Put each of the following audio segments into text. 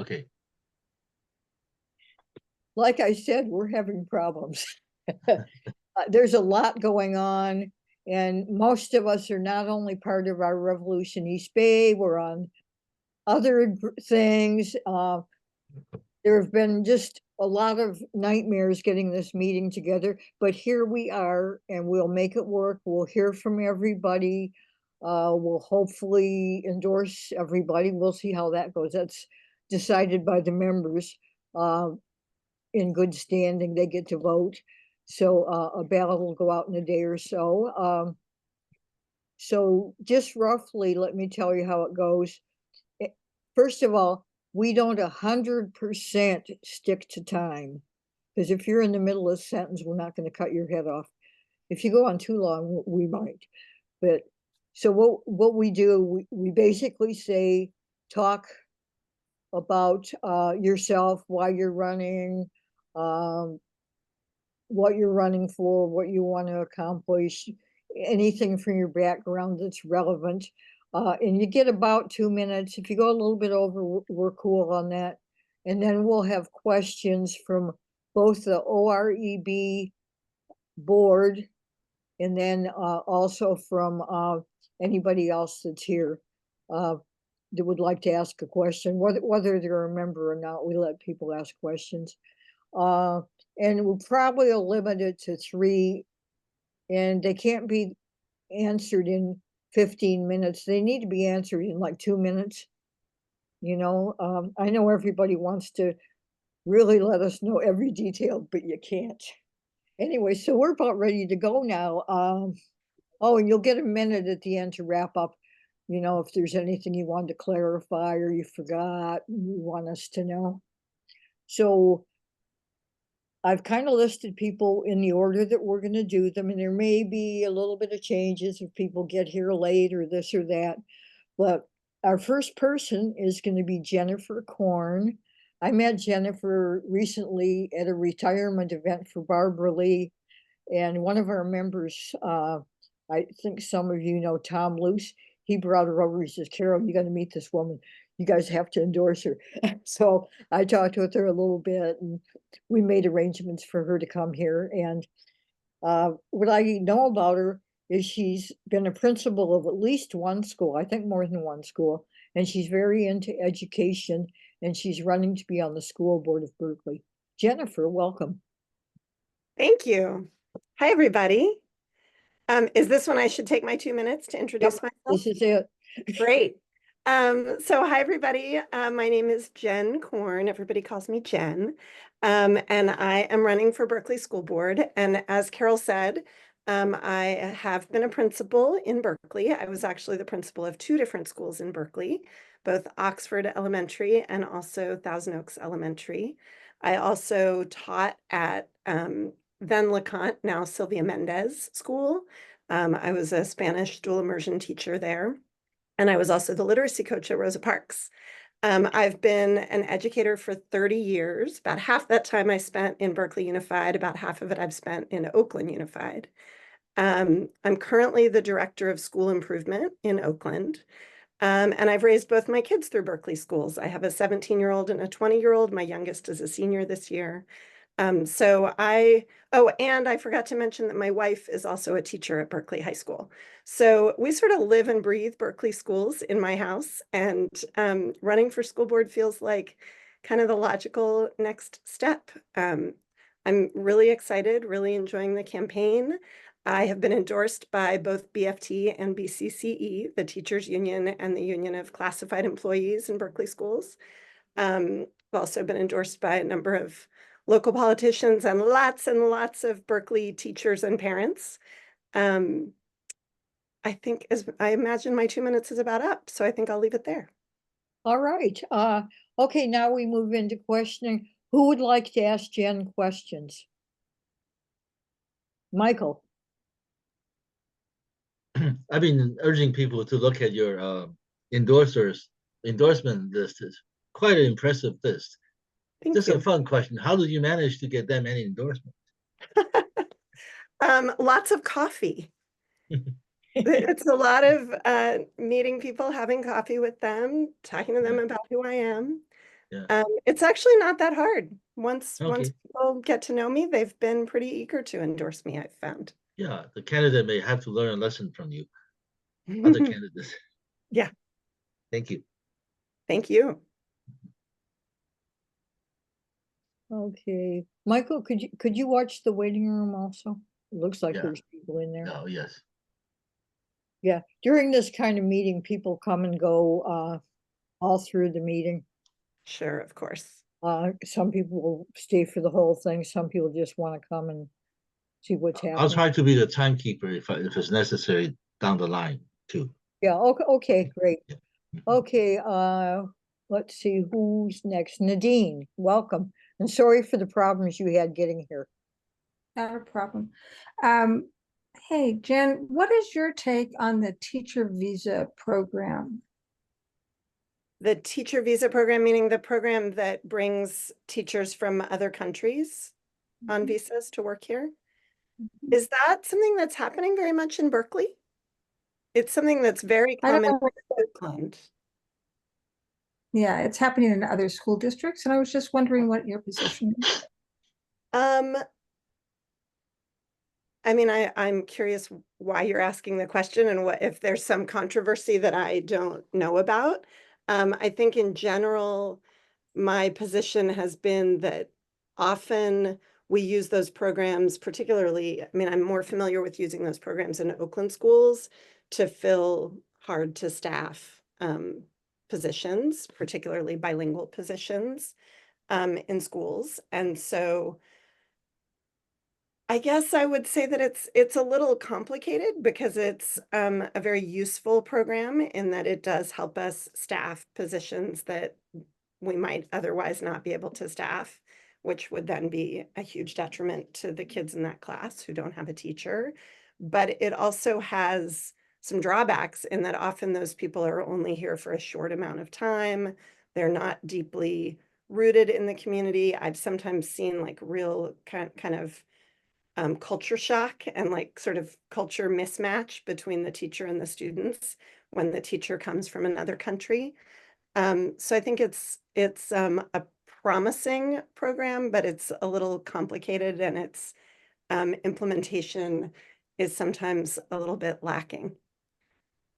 Okay. Like I said, we're having problems. There's a lot going on, and most of us are not only part of our Revolution East Bay, we're on other things. There have been just a lot of nightmares getting this meeting together, but here we are, and we'll make it work. We'll hear from everybody. We'll hopefully endorse everybody. We'll see how that goes. That's decided by the members. In good standing, they get to vote. So a ballot will go out in a day or so. So just roughly, let me tell you how it goes. First of all, we don't 100% stick to time, because if you're in the middle of a sentence, we're not going to cut your head off. If you go on too long, we might. But so what we do, we basically say, talk about yourself, why you're running, um, what you're running for, what you want to accomplish, anything from your background that's relevant. And you get about 2 minutes. If you go a little bit over, we're cool on that. And then we'll have questions from both the OREB board and then also from anybody else that's here that would like to ask a question, whether they're a member or not. We let people ask questions. And we'll probably limit it to 3, and they can't be answered in 15 minutes. They need to be answered in like 2 minutes. I know everybody wants to really let us know every detail, but you can't. Anyway, so we're about ready to go now. Oh, and you'll get a minute at the end to wrap up. If there's anything you wanted to clarify or you forgot, you want us to know. So I've kind of listed people in the order that we're going to do them, and there may be a little bit of changes if people get here late or this or that. But our first person is going to be Jennifer Korn. I met Jennifer recently at a retirement event for Barbara Lee, and one of our members, I think some of you know Tom Luce, he brought her over. He says, Carol, you got to meet this woman. You guys have to endorse her. So I talked with her a little bit, and we made arrangements for her to come here. And what I know about her is she's been a principal of at least one school, I think more than one school, and she's very into education, and she's running to be on the school board of Berkeley. Jennifer, welcome. Thank you. Hi, everybody. Is this when I should take my 2 minutes to introduce myself? This is it. Great. So hi, everybody. My name is Jen Korn. Everybody calls me Jen. And I am running for Berkeley School Board. And as Carol said, I have been a principal in Berkeley. I was actually the principal of 2 different schools in Berkeley, both Oxford Elementary and also Thousand Oaks Elementary. I also taught at then LeConte, now Sylvia Mendez School. I was a Spanish dual immersion teacher there. And I was also the literacy coach at Rosa Parks. I've been an educator for 30 years. About half that time I spent in Berkeley Unified, about half of it I've spent in Oakland Unified. I'm currently the director of school improvement in Oakland. And I've raised both my kids through Berkeley schools. I have a 17-year-old and a 20-year-old. My youngest is a senior this year. And I forgot to mention that my wife is also a teacher at Berkeley High School. So we sort of live and breathe Berkeley schools in my house, and running for school board feels like kind of the logical next step. I'm really excited, really enjoying the campaign. I have been endorsed by both BFT and BCCE, the teachers union and the Union of Classified Employees in Berkeley schools. I've also been endorsed by a number of local politicians and lots of Berkeley teachers and parents. I imagine my 2 minutes is about up, so I think I'll leave it there. All right. Okay, now we move into questioning. Who would like to ask Jen questions? Michael. I've been urging people to look at your endorsement list. It's quite an impressive list. Just a fun question. How did you manage to get that many endorsements? Lots of coffee. It's a lot of meeting people, having coffee with them, talking to them about who I am. Yeah. It's actually not that hard. Once Okay. people get to know me, they've been pretty eager to endorse me, I've found. Yeah, the candidate may have to learn a lesson from you, other candidates. Yeah, Thank you. thank you. Okay, Michael, could you watch the waiting room also? It looks like Yeah. there's people in there. Oh, yes. Yeah, during this kind of meeting, people come and go all through the meeting. Sure, of course. Some people will stay for the whole thing. Some people just want to come and see what's I'll happening. try to be the timekeeper if it's necessary down the line too. Yeah, okay, great. Yeah. Okay, let's see who's next. Nadine, welcome. And sorry for the problems you had getting here. Not a problem. Hey, Jen, what is your take on the teacher visa program? The teacher visa program, meaning the program that brings teachers from other countries on visas to work here. Is that something that's happening very much in Berkeley? It's something that's very I don't common know. in Oakland. Yeah, it's happening in other school districts, and I was just wondering what your position is. I mean, I'm curious why you're asking the question and what if there's some controversy that I don't know about. I think in general, my position has been that often we use those programs, particularly, I mean, I'm more familiar with using those programs in Oakland schools to fill hard to staff positions, particularly bilingual positions in schools. And so I guess I would say that it's a little complicated because it's a very useful program in that it does help us staff positions that we might otherwise not be able to staff, which would then be a huge detriment to the kids in that class who don't have a teacher. But it also has some drawbacks in that often those people are only here for a short amount of time. They're not deeply rooted in the community. I've sometimes seen like real kind of culture shock and like sort of culture mismatch between the teacher and the students when the teacher comes from another country. So I think it's a promising program, but it's a little complicated and its implementation is sometimes a little bit lacking.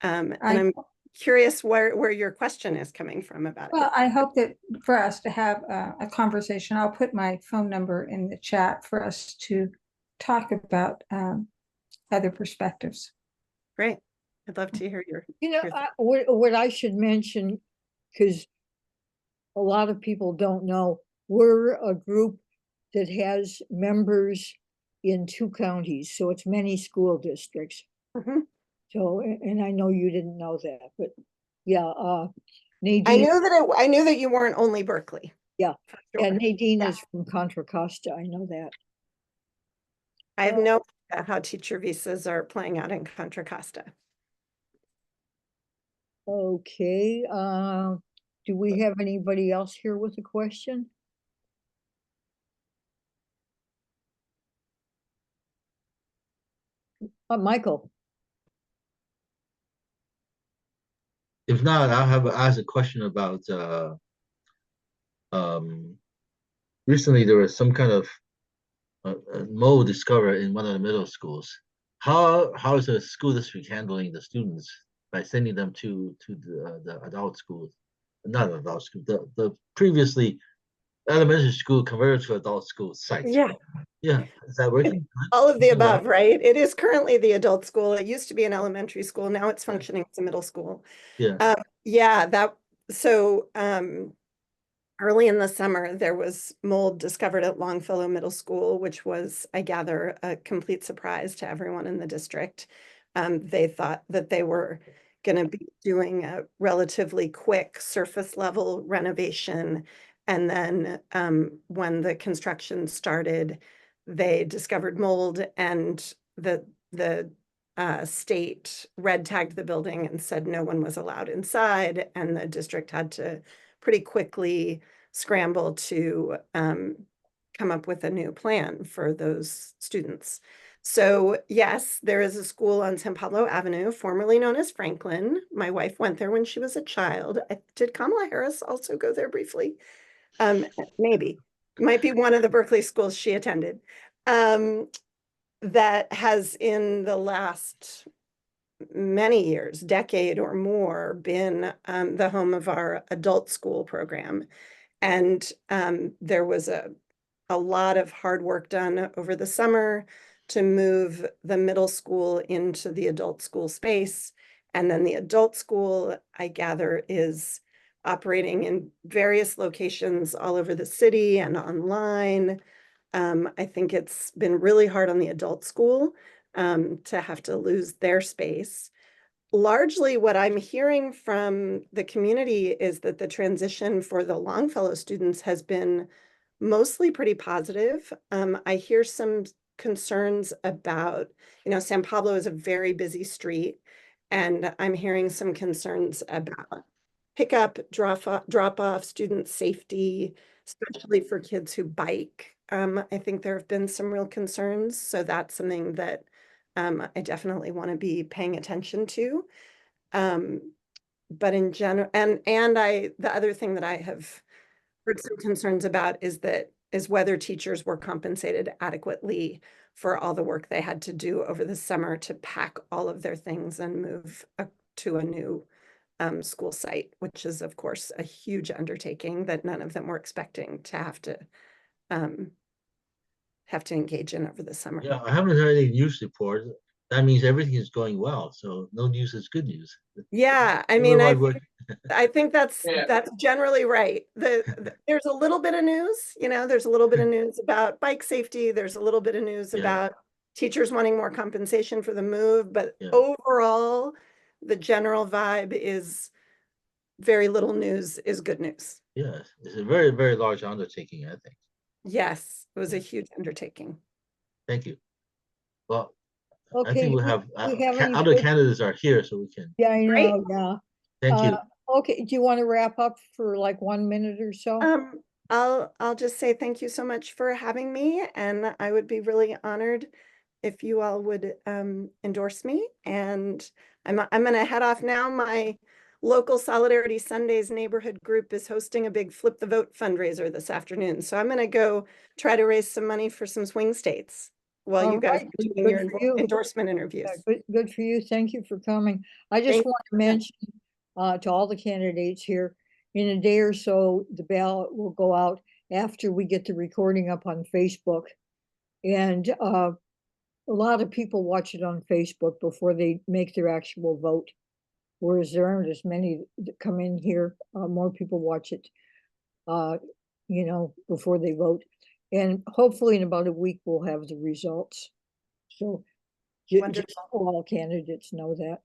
And I'm curious where your question is coming from about it. Well, I hope that for us to have a conversation, I'll put my phone number in the chat for us to talk about other perspectives. Great. I'd love to hear your. What I should mention, because a lot of people don't know, we're a group that has members in 2 counties, so it's many school districts. So, and I know you didn't know that, but yeah, Nadine. I knew that you weren't only Berkeley. Yeah, Sure. and Nadine is from Contra Costa. I know that. I have no idea how teacher visas are playing out in Contra Costa. Okay, do we have anybody else here with a question? Michael. If not, I'll ask a question about recently there was some kind of mold discovered in one of the middle schools. How is the school district handling the students by sending them to the adult schools? Not adult school, the previously elementary school converted to adult school site. Yeah, is that working? All of the above, right? It is currently the adult school. It used to be an elementary school. Now it's functioning as a middle school. Yeah. Early in the summer, there was mold discovered at Longfellow Middle School, which was, I gather, a complete surprise to everyone in the district. They thought that they were going to be doing a relatively quick surface level renovation. And then when the construction started, they discovered mold, and the state red tagged the building and said no one was allowed inside. And the district had to pretty quickly scramble to come up with a new plan for those students. So yes, there is a school on San Pablo Avenue, formerly known as Franklin. My wife went there when she was a child. Did Kamala Harris also go there briefly? maybe, might be one of the Berkeley schools she attended, that has in the last many years, decade or more, been the home of our adult school program. And there was a lot of hard work done over the summer to move the middle school into the adult school space. And then the adult school, I gather, is operating in various locations all over the city and online. I think it's been really hard on the adult school to have to lose their space. Largely what I'm hearing from the community is that the transition for the Longfellow students has been mostly pretty positive. I hear some concerns about, San Pablo is a very busy street, and I'm hearing some concerns about pickup, drop off, student safety, especially for kids who bike. I think there have been some real concerns, so that's something that I definitely want to be paying attention to. But in general, and the other thing that I have heard some concerns about is whether teachers were compensated adequately for all the work they had to do over the summer to pack all of their things and move to a new school site, which is of course a huge undertaking that none of them were expecting to have to engage in over the summer. Yeah, I haven't heard any news report. That means everything is going well. So no news is good news. Yeah, I mean, I think that's generally right. There's a little bit of news, there's a little bit of news about bike safety. There's a little bit of news about teachers wanting more compensation for the move, but overall, the general vibe is very little news is good news. Yes, it's a very, very large undertaking, I think. Yes, it was a huge undertaking. Thank you. Well, I Okay, think we have any other further- candidates are here, so we can. Yeah, I Great. know, yeah. Thank you. Okay, do you want to wrap up for like 1 minute or so? I'll just say thank you so much for having me, and I would be really honored if you all would endorse me. And I'm going to head off now. My local Solidarity Sundays neighborhood group is hosting a big Flip the Vote fundraiser this afternoon. So I'm going to go try to raise some money for some swing states while All you guys right, are doing good your for you. endorsement interviews. Yeah, good for you. Thank you for coming. I just Thank want to mention to all the candidates here, in a day or so, the ballot will go out after we get the recording up on Facebook. And a lot of people watch it on Facebook before they make their actual vote. Whereas there aren't as many that come in here. More people watch it, before they vote. And hopefully in about a week, we'll have the results. So just so all candidates know that.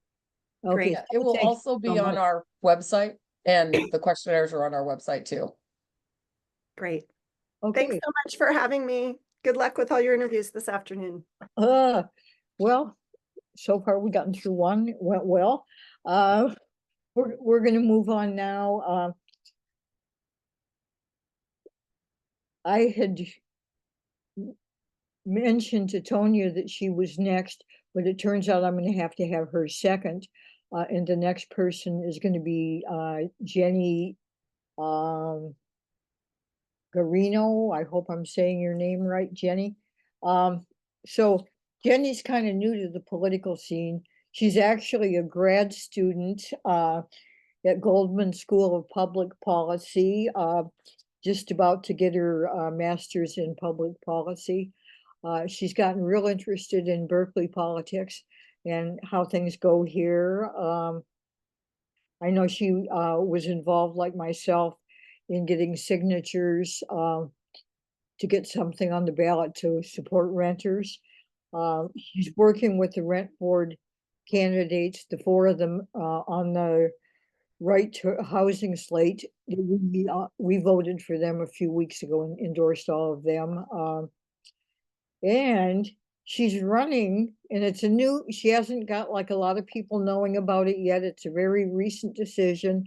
Okay. Great. It will thank you also be so on much. our website, and the questionnaires are on our website too. Great. Okay. Thanks so much for having me. Good luck with all your interviews this afternoon. Well, so far we've gotten through one, it went well. We're gonna move on now. I had mentioned to Tonya that she was next, but it turns out I'm gonna have to have her second. And the next person is gonna be Jenny Guarino. I hope I'm saying your name right, Jenny. So Jenny's kind of new to the political scene. She's actually a grad student at Goldman School of Public Policy, just about to get her master's in public policy. She's gotten real interested in Berkeley politics and how things go here. I know she was involved, like myself, in getting signatures to get something on the ballot to support renters. She's working with the rent board candidates, the four of them on the right to housing slate. We voted for them a few weeks ago and endorsed all of them. And she's running, and she hasn't got like a lot of people knowing about it yet. It's a very recent decision.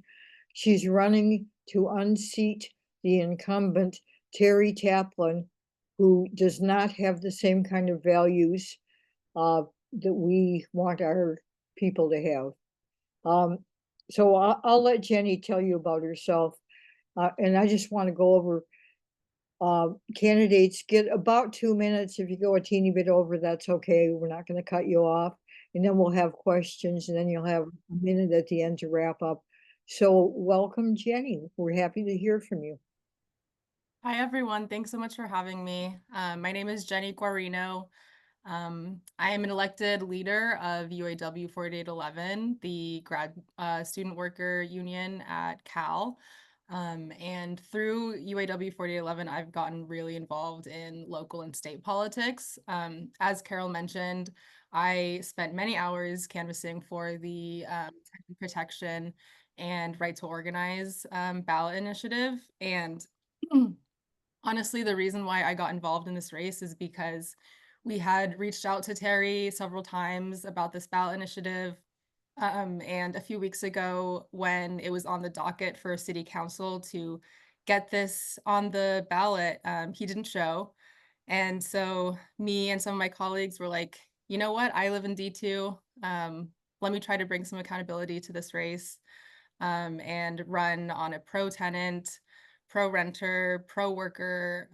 She's running to unseat the incumbent, Terry Taplin, who does not have the same kind of values that we want our people to have. So I'll let Jenny tell you about herself. And I just want to go over candidates get about 2 minutes. If you go a teeny bit over, that's okay. We're not going to cut you off. And then we'll have questions, and then you'll have a minute at the end to wrap up. So welcome, Jenny. We're happy to hear from you. Hi, everyone. Thanks so much for having me. My name is Jenny Guarino. I am an elected leader of UAW 4811, the grad student worker union at Cal. And through UAW 4811, I've gotten really involved in local and state politics. As Carol mentioned, I spent many hours canvassing for the protection and right to organize ballot initiative. And honestly, the reason why I got involved in this race is because we had reached out to Terry several times about this ballot initiative. And a few weeks ago, when it was on the docket for city council to get this on the ballot, he didn't show. And so me and some of my colleagues were like, you know what, I live in D2. Let me try to bring some accountability to this race and run on a pro-tenant, pro-renter, pro-worker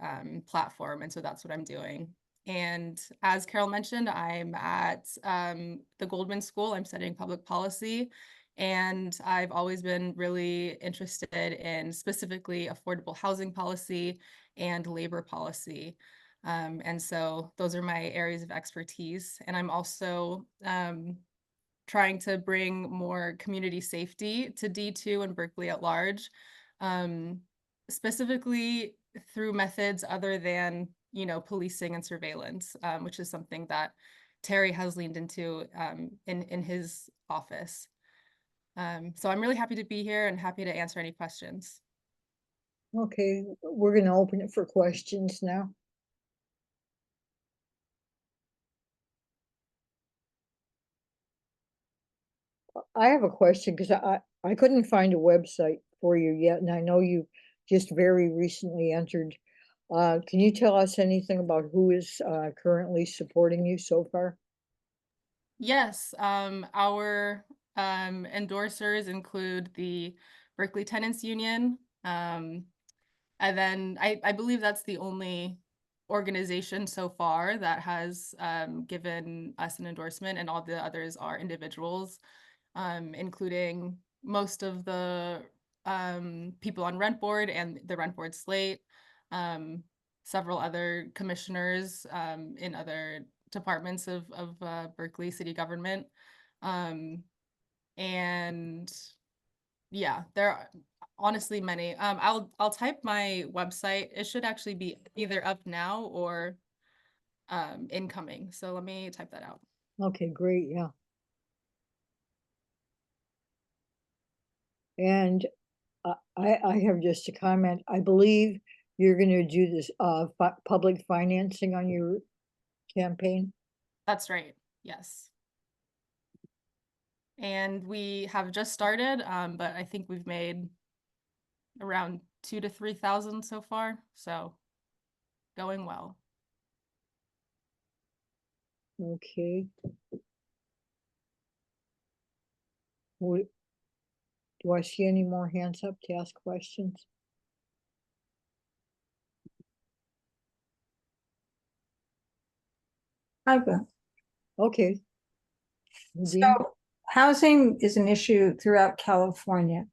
platform. And so that's what I'm doing. And as Carol mentioned, I'm at the Goldman School. I'm studying public policy. And I've always been really interested in specifically affordable housing policy and labor policy. And so those are my areas of expertise. And I'm also trying to bring more community safety to D2 and Berkeley at large, specifically through methods other than, you know, policing and surveillance, which is something that Terry has leaned into in his office. So I'm really happy to be here and happy to answer any questions. Okay, we're going to open it for questions now. I have a question because I couldn't find a website for you yet, and I know you just very recently entered. Can you tell us anything about who is currently supporting you so far? Yes, our endorsers include the Berkeley Tenants Union, and then I believe that's the only organization so far that has given us an endorsement, and all the others are individuals, including most of the people on rent board and the rent board slate, several other commissioners in other departments of Berkeley city government. And yeah, there are honestly many. I'll type my website. It should actually be either up now or incoming. So let me type that out. Okay, great, yeah. And I have just a comment. I believe you're going to do this public financing on your campaign. That's right. Yes. And we have just started, but I think we've made around 2,000 to 3,000 so far. So going well. Okay. Do I see any more hands up to ask questions? I will. Okay. So Nadine? housing is an issue throughout California.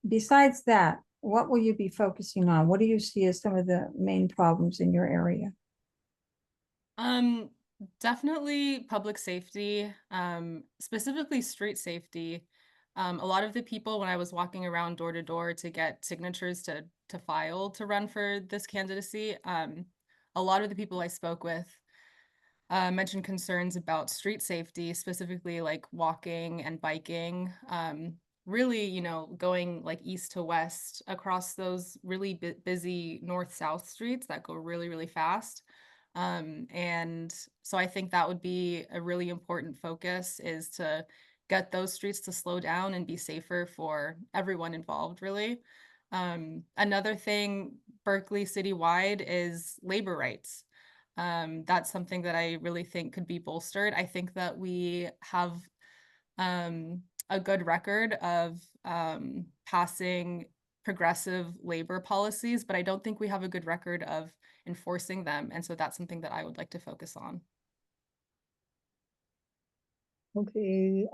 Besides that, what will you be focusing on? What do you see as some of the main problems in your area? Definitely public safety, specifically street safety. A lot of the people, when I was walking around door to door to get signatures to file to run for this candidacy, a lot of the people I spoke with mentioned concerns about street safety, specifically like walking and biking. Really, you know, going like east to west across those really busy north-south streets that go really, really fast. And so I think that would be a really important focus, is to get those streets to slow down and be safer for everyone involved, really. Another thing, Berkeley citywide, is labor rights. That's something that I really think could be bolstered. I think that we have a good record of passing progressive labor policies, but I don't think we have a good record of enforcing them. And so that's something that I would like to focus on. Okay,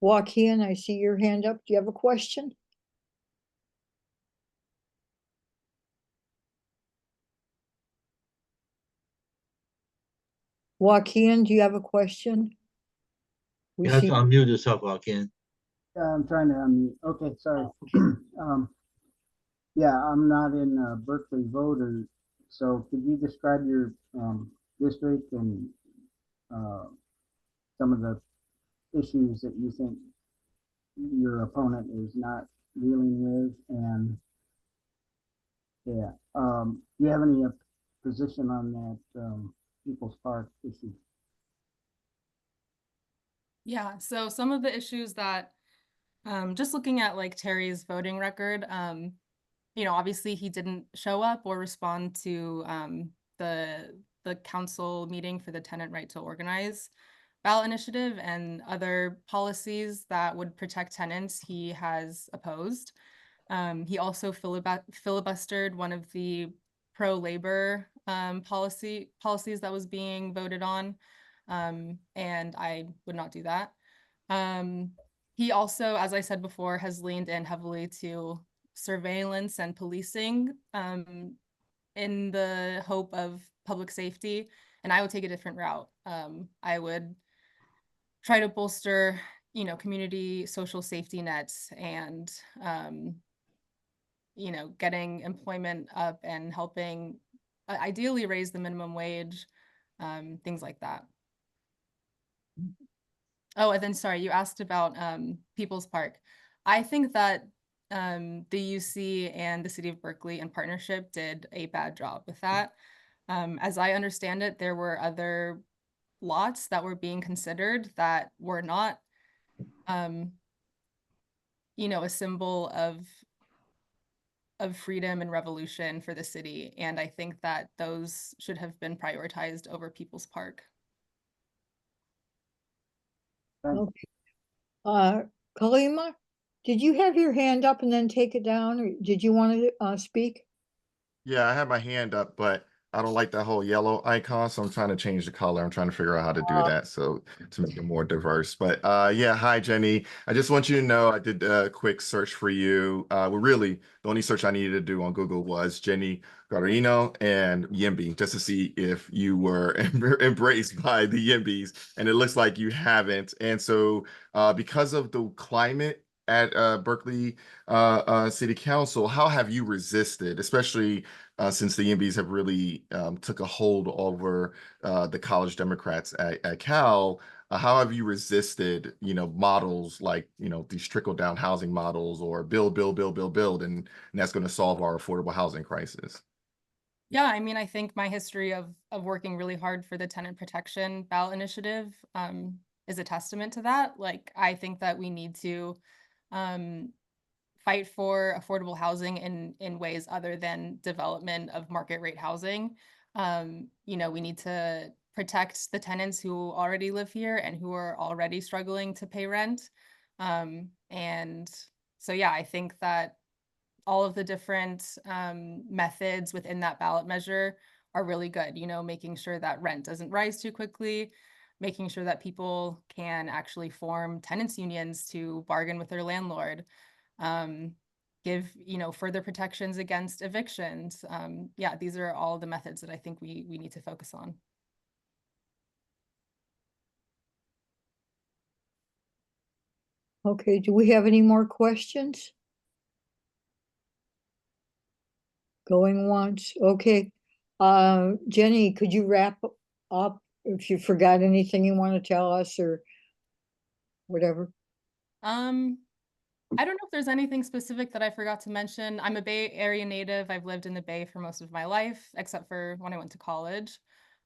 Joaquin, I see your hand up. Do you have a question? Joaquin, do you have a question? We You have see, to unmute yourself, Joaquin. Yeah, I'm trying to unmute. Okay, sorry. Yeah, I'm not in Berkeley voter, so could you describe your district and some of the issues that you think your opponent is not dealing with? And yeah, do you have any position on that People's Park issue? Yeah, so some of the issues that, just looking at like Terry's voting record, you know, obviously he didn't show up or respond to the council meeting for the tenant right to organize ballot initiative, and other policies that would protect tenants he has opposed. He also filibustered one of the pro-labor policies that was being voted on, and I would not do that. He also, as I said before, has leaned in heavily to surveillance and policing in the hope of public safety, and I would take a different route. I would try to bolster, you know, community social safety nets and you know, getting employment up and helping ideally raise the minimum wage, things like that. Oh, and then sorry, you asked about People's Park. I think that the UC and the City of Berkeley in partnership did a bad job with that. As I understand it, there were other lots that were being considered that were not, you know, a symbol of freedom and revolution for the city. And I think that those should have been prioritized over People's Park. okay. Kalima, did you have your hand up and then take it down, or did you want to speak? Yeah, I have my hand up, but I don't like that whole yellow icon, so I'm trying to change the color. I'm trying to figure out how to do that so to make it more diverse. But yeah, hi Jenny. I just want you to know I did a quick search for you. Well, really, the only search I needed to do on Google was Jenny Guarino and Yimby, just to see if you were embraced by the Yimbys, and it looks like you haven't. And so because of the climate at Berkeley City Council, how have you resisted, especially since the Yimbys have really took a hold over the college Democrats at Cal? How have you resisted, you know, models like, you know, these trickle down housing models, or build, and that's going to solve our affordable housing crisis? Yeah, I mean, I think my history of working really hard for the tenant protection ballot initiative is a testament to that. Like, I think that we need to fight for affordable housing in ways other than development of market rate housing. You know, we need to protect the tenants who already live here and who are already struggling to pay rent. And so, yeah, I think that all of the different methods within that ballot measure are really good, you know, making sure that rent doesn't rise too quickly, making sure that people can actually form tenants unions to bargain with their landlord, give, you know, further protections against evictions. Yeah, these are all the methods that I think we need to focus on. Okay, do we have any more questions? Going once, okay. Jenny, could you wrap up if you forgot anything you want to tell us or whatever? I don't know if there's anything specific that I forgot to mention. I'm a Bay Area native. I've lived in the Bay for most of my life, except for when I went to college.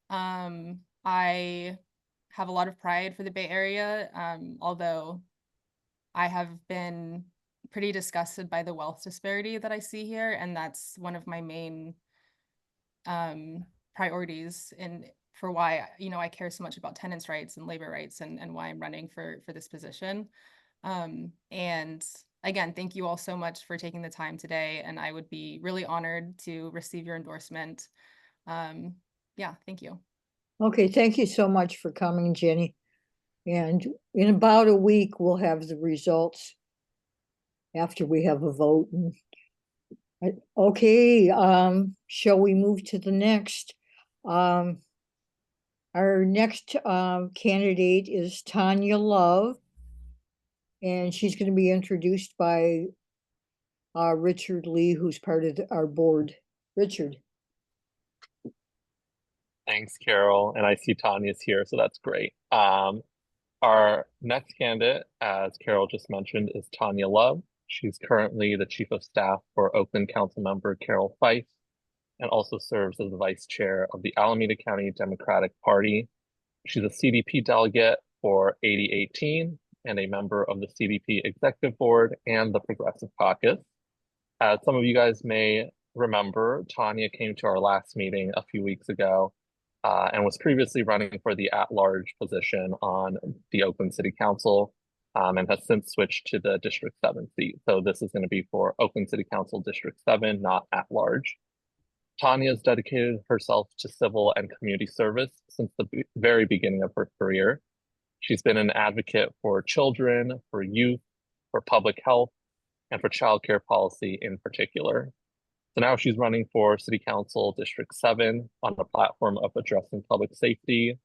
I have a lot of pride for the Bay Area, although I have been pretty disgusted by the wealth disparity that I see here, and that's one of my main priorities for why, you know, I care so much about tenants' rights and labor rights, and why I'm running for this position. And again, thank you all so much for taking the time today, and I would be really honored to receive your endorsement. Yeah, thank you. Okay, thank you so much for coming, Jenny. And in about a week, we'll have the results after we have a vote. Okay, shall we move to the next? Our next candidate is Tonya Love, and she's going to be introduced by Richard Lee, who's part of our board. Richard. Thanks, Carol. And I see Tanya's here, so that's great. Our next candidate, as Carol just mentioned, is Tonya Love. She's currently the Chief of Staff for Oakland Council Member Carol Fife, and also serves as the Vice Chair of the Alameda County Democratic Party. She's a CDP delegate for 8018 and a member of the CDP Executive Board and the Progressive Caucus. As some of you guys may remember, Tonya came to our last meeting a few weeks ago and was previously running for the at-large position on the Oakland City Council and has since switched to the District 7 seat. So this is going to be for Oakland City Council District 7, not at-large. Tonya has dedicated herself to civil and community service since the very beginning of her career. She's been an advocate for children, for youth, for public health, and for childcare policy in particular. So now she's running for City Council District 7 on a platform of addressing public safety,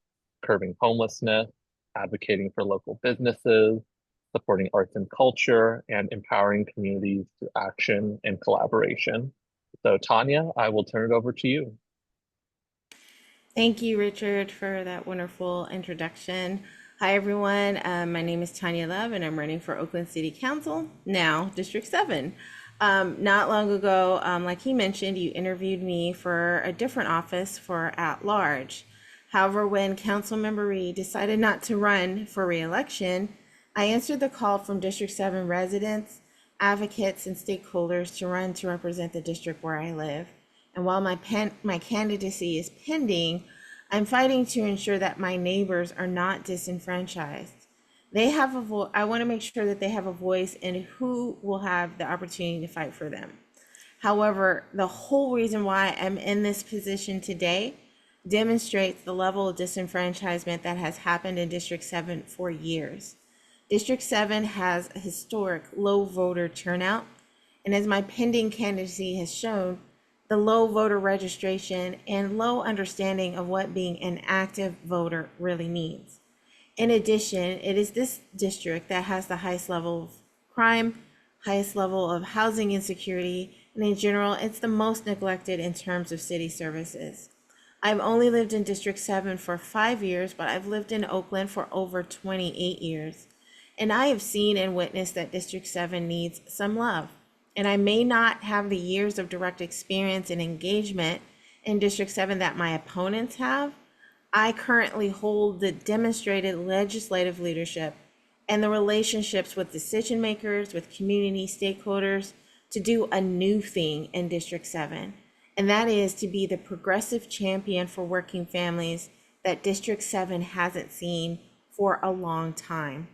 curbing homelessness, advocating for local businesses, supporting arts and culture, and empowering communities through action and collaboration. So Tonya, I will turn it over to you. Thank you, Richard, for that wonderful introduction. Hi, everyone. My name is Tonya Love, and I'm running for Oakland City Council, now District 7. Not long ago, like he mentioned, you interviewed me for a different office for at-large. However, when Councilmember Reed decided not to run for re-election, I answered the call from District 7 residents, advocates, and stakeholders to run to represent the district where I live. And while my candidacy is pending, I'm fighting to ensure that my neighbors are not disenfranchised. They have I want to make sure that they have a voice in who will have the opportunity to fight for them. However, the whole reason why I'm in this position today demonstrates the level of disenfranchisement that has happened in District 7 for years. District 7 has a historic low voter turnout, and as my pending candidacy has shown, the low voter registration and low understanding of what being an active voter really means. In addition, it is this district that has the highest level of crime, highest level of housing insecurity, and in general, it's the most neglected in terms of city services. I've only lived in District 7 for 5 years, but I've lived in Oakland for over 28 years. And I have seen and witnessed that District 7 needs some love. And I may not have the years of direct experience and engagement in District 7 that my opponents have. I currently hold the demonstrated legislative leadership and the relationships with decision makers, with community stakeholders to do a new thing in District 7. And that is to be the progressive champion for working families that District 7 hasn't seen for a long time.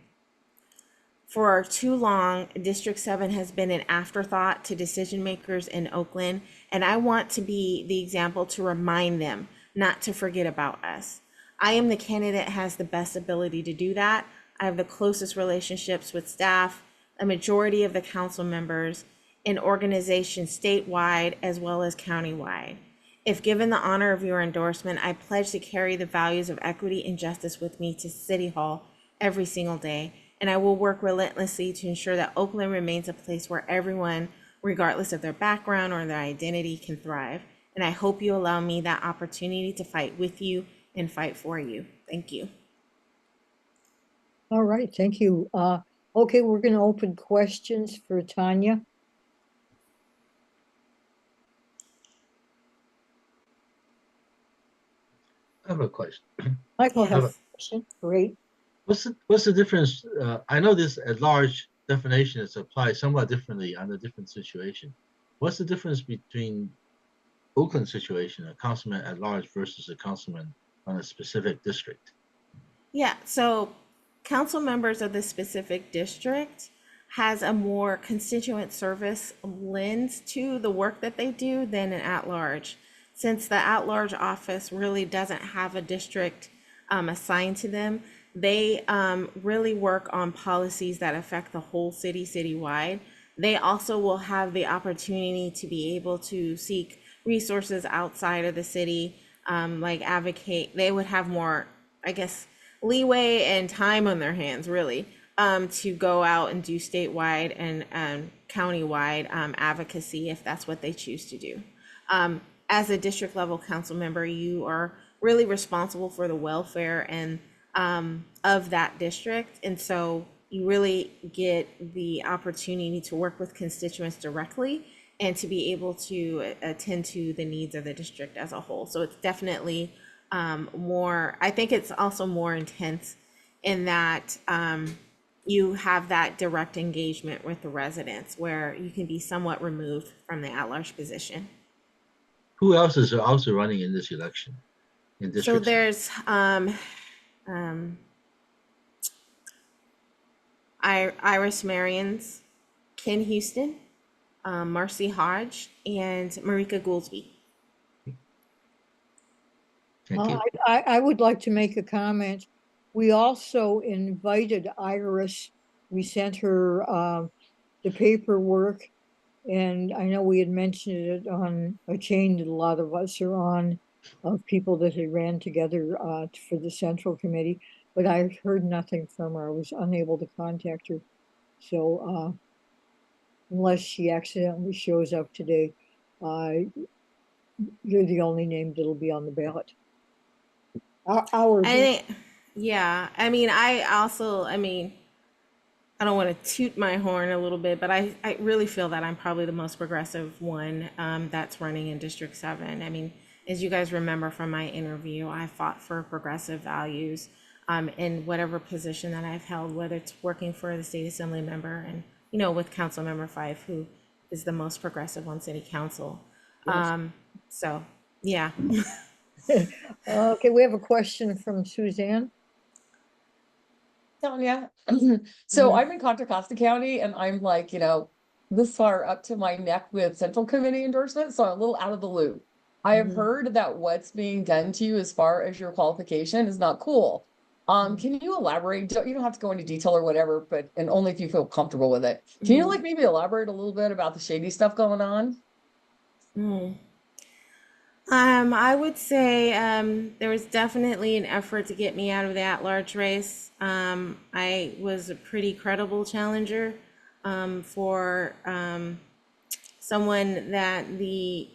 For too long, District 7 has been an afterthought to decision makers in Oakland, and I want to be the example to remind them not to forget about us. I am the candidate that has the best ability to do that. I have the closest relationships with staff, a majority of the council members, and organizations statewide as well as countywide. If given the honor of your endorsement, I pledge to carry the values of equity and justice with me to City Hall every single day. And I will work relentlessly to ensure that Oakland remains a place where everyone, regardless of their background or their identity, can thrive. And I hope you allow me that opportunity to fight with you and fight for you. Thank you. All right, thank you. Okay, we're going to open questions for Tonya. I have a question. Michael has a Yes. question. Great. What's the difference? I know this at-large definition is applied somewhat differently on a different situation. What's the difference between Oakland situation, a councilman at large versus a councilman on a specific district? Yeah, so council members of the specific district has a more constituent service lens to the work that they do than an at-large. Since the at-large office really doesn't have a district assigned to them, they really work on policies that affect the whole city, citywide. They also will have the opportunity to be able to seek resources outside of the city, like advocate. They would have more, I guess, leeway and time on their hands, really, to go out and do statewide and countywide advocacy if that's what they choose to do. As a district level council member, you are really responsible for the welfare and of that district. And so you really get the opportunity to work with constituents directly and to be able to attend to the needs of the district as a whole. So it's definitely more, I think it's also more intense in that you have that direct engagement with the residents where you can be somewhat removed from the at-large position. Who else is also running in this election? In So districts? there's Iris Merriouns, Ken Houston, Marcy Hodge, and Marika Gouldsby. Thank you. I would like to make a comment. We also invited Iris. We sent her the paperwork, and I know we had mentioned it on a chain that a lot of us are on, of people that had ran together for the central committee, but I heard nothing from her. I was unable to contact her. So unless she accidentally shows up today, you're the only name that'll be on the ballot. Yeah, I mean, I don't want to toot my horn a little bit, but I really feel that I'm probably the most progressive one that's running in District 7. I mean, as you guys remember from my interview, I fought for progressive values in whatever position that I've held, whether it's working for the state assembly member and, you know, with Council Member Fife, who is the most progressive on City Council. Yes. So, yeah. Okay, we have a question from Suzanne. Tonya. So I'm in Contra Costa County and I'm like, you know, this far up to my neck with central committee endorsements. So I'm a little out of the loop. I have heard that what's being done to you as far as your qualification is not cool. Can you elaborate? You don't have to go into detail or whatever, but and only if you feel comfortable with it. Can you like maybe elaborate a little bit about the shady stuff going on? I would say there was definitely an effort to get me out of the at-large race. I was a pretty credible challenger for someone that the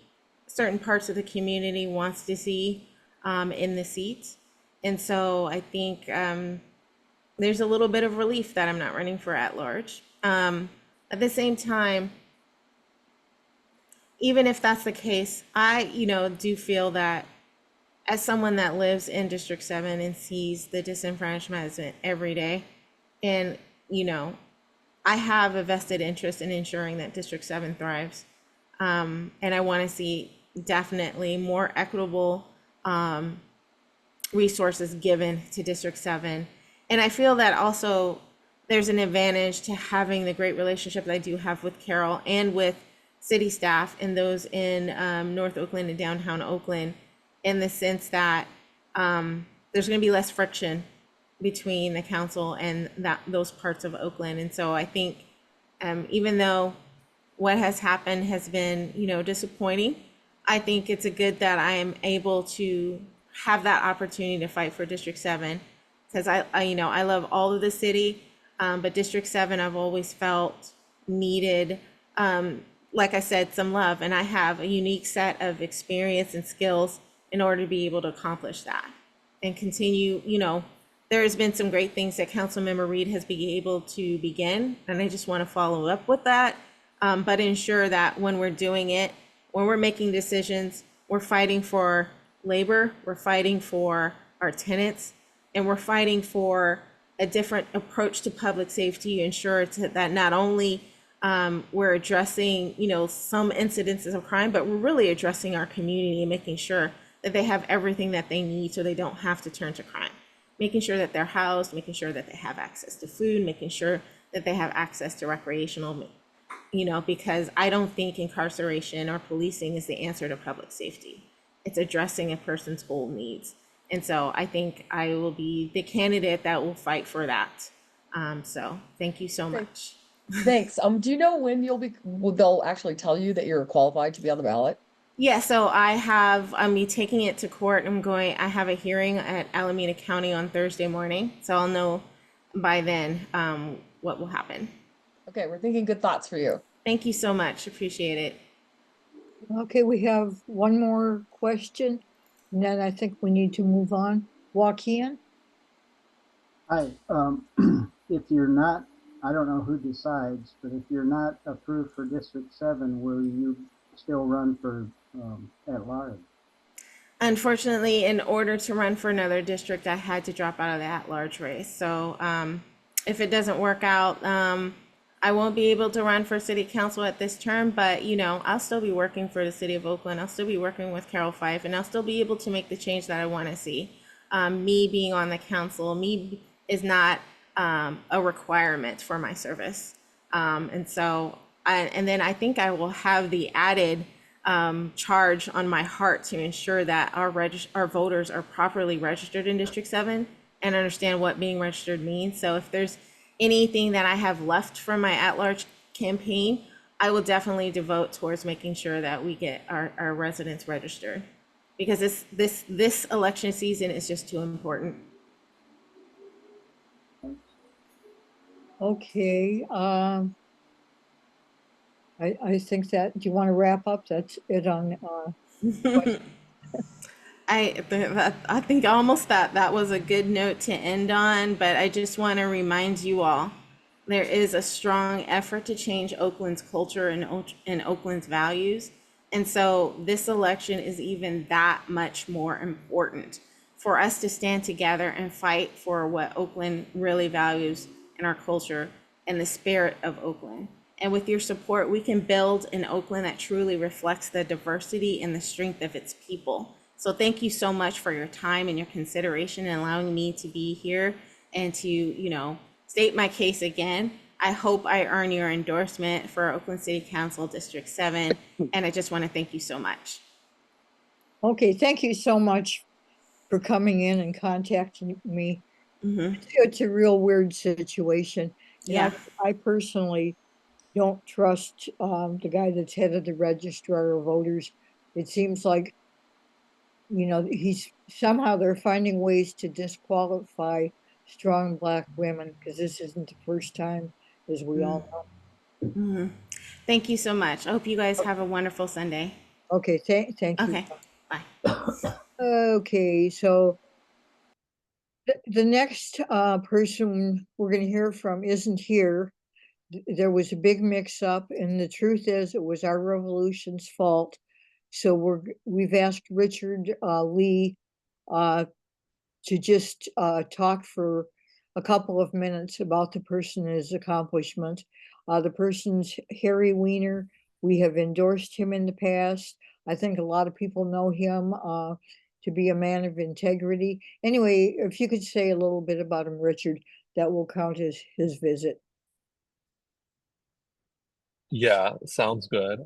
certain parts of the community wants to see in the seat. And so I think there's a little bit of relief that I'm not running for at-large. At the same time, even if that's the case, I, do feel that as someone that lives in District 7 and sees the disenfranchisement every day, and, I have a vested interest in ensuring that District 7 thrives. And I want to see definitely more equitable resources given to District 7. And I feel that also there's an advantage to having the great relationship that I do have with Carol and with city staff and those in North Oakland and downtown Oakland, in the sense that there's going to be less friction between the council and those parts of Oakland. And so I think even though what has happened has been, disappointing, I think it's a good that I am able to have that opportunity to fight for District 7, because I love all of the city, but District 7 I've always felt needed, like I said, some love, and I have a unique set of experience and skills in order to be able to accomplish that and continue. There has been some great things that Councilmember Reed has been able to begin, and I just want to follow up with that, but ensure that when we're doing it, when we're making decisions, we're fighting for labor, we're fighting for our tenants, and we're fighting for a different approach to public safety to ensure that not only we're addressing, some incidences of crime, but we're really addressing our community and making sure that they have everything that they need so they don't have to turn to crime. Making sure that they're housed, making sure that they have access to food, making sure that they have access to recreational, because I don't think incarceration or policing is the answer to public safety. It's addressing a person's whole needs. And so I think I will be the candidate that will fight for that. So thank you so much. Thanks. Do you know when they'll actually tell you that you're qualified to be on the ballot? Yeah, so I'm be taking it to court. I have a hearing at Alameda County on Thursday morning. So I'll know by then what will happen. Okay, we're thinking good thoughts for you. Thank you so much. Appreciate it. Okay, we have one more question, and then I think we need to move on. Joaquin? Hi, if you're not, I don't know who decides, but if you're not approved for District 7, will you still run for at large? Unfortunately, in order to run for another district, I had to drop out of the at-large race. So if it doesn't work out, I won't be able to run for city council at this term, but I'll still be working for the city of Oakland. I'll still be working with Carol Fife, and I'll still be able to make the change that I want to see. Me being on the council, is not a requirement for my service. And then I think I will have the added charge on my heart to ensure that our voters are properly registered in District 7 and understand what being registered means. So if there's anything that I have left from my at-large campaign, I will definitely devote towards making sure that we get our residents registered, because this election season is just too important. Okay, I think that, do you want to wrap up? That's it on, I think almost that was a good note to end on, but I just want to remind you all, there is a strong effort to change Oakland's culture and Oakland's values. And so this election is even that much more important for us to stand together and fight for what Oakland really values in our culture and the spirit of Oakland. And with your support, we can build an Oakland that truly reflects the diversity and the strength of its people. So thank you so much for your time and your consideration and allowing me to be here and to, state my case again. I hope I earn your endorsement for Oakland City Council District 7. And I just want to thank you so much. okay, thank you so much for coming in and contacting me. Mm-hmm. It's a real weird situation. Yeah. I personally don't trust the guy that's head of the registrar of voters. It seems like, they're finding ways to disqualify strong Black women, because this isn't the first time, as we all know. Mm-hmm. Thank you so much. I hope you guys have a wonderful Sunday. Okay, thank you. Okay, bye. Okay, so the next person we're going to hear from isn't here. There was a big mix-up, and the truth is it was our revolution's fault. So we've asked Richard Lee to just talk for a couple of minutes about the person and his accomplishment. The person's Harry Weiner. We have endorsed him in the past. I think a lot of people know him to be a man of integrity. Anyway, if you could say a little bit about him, Richard, that will count as his visit. Yeah, sounds good.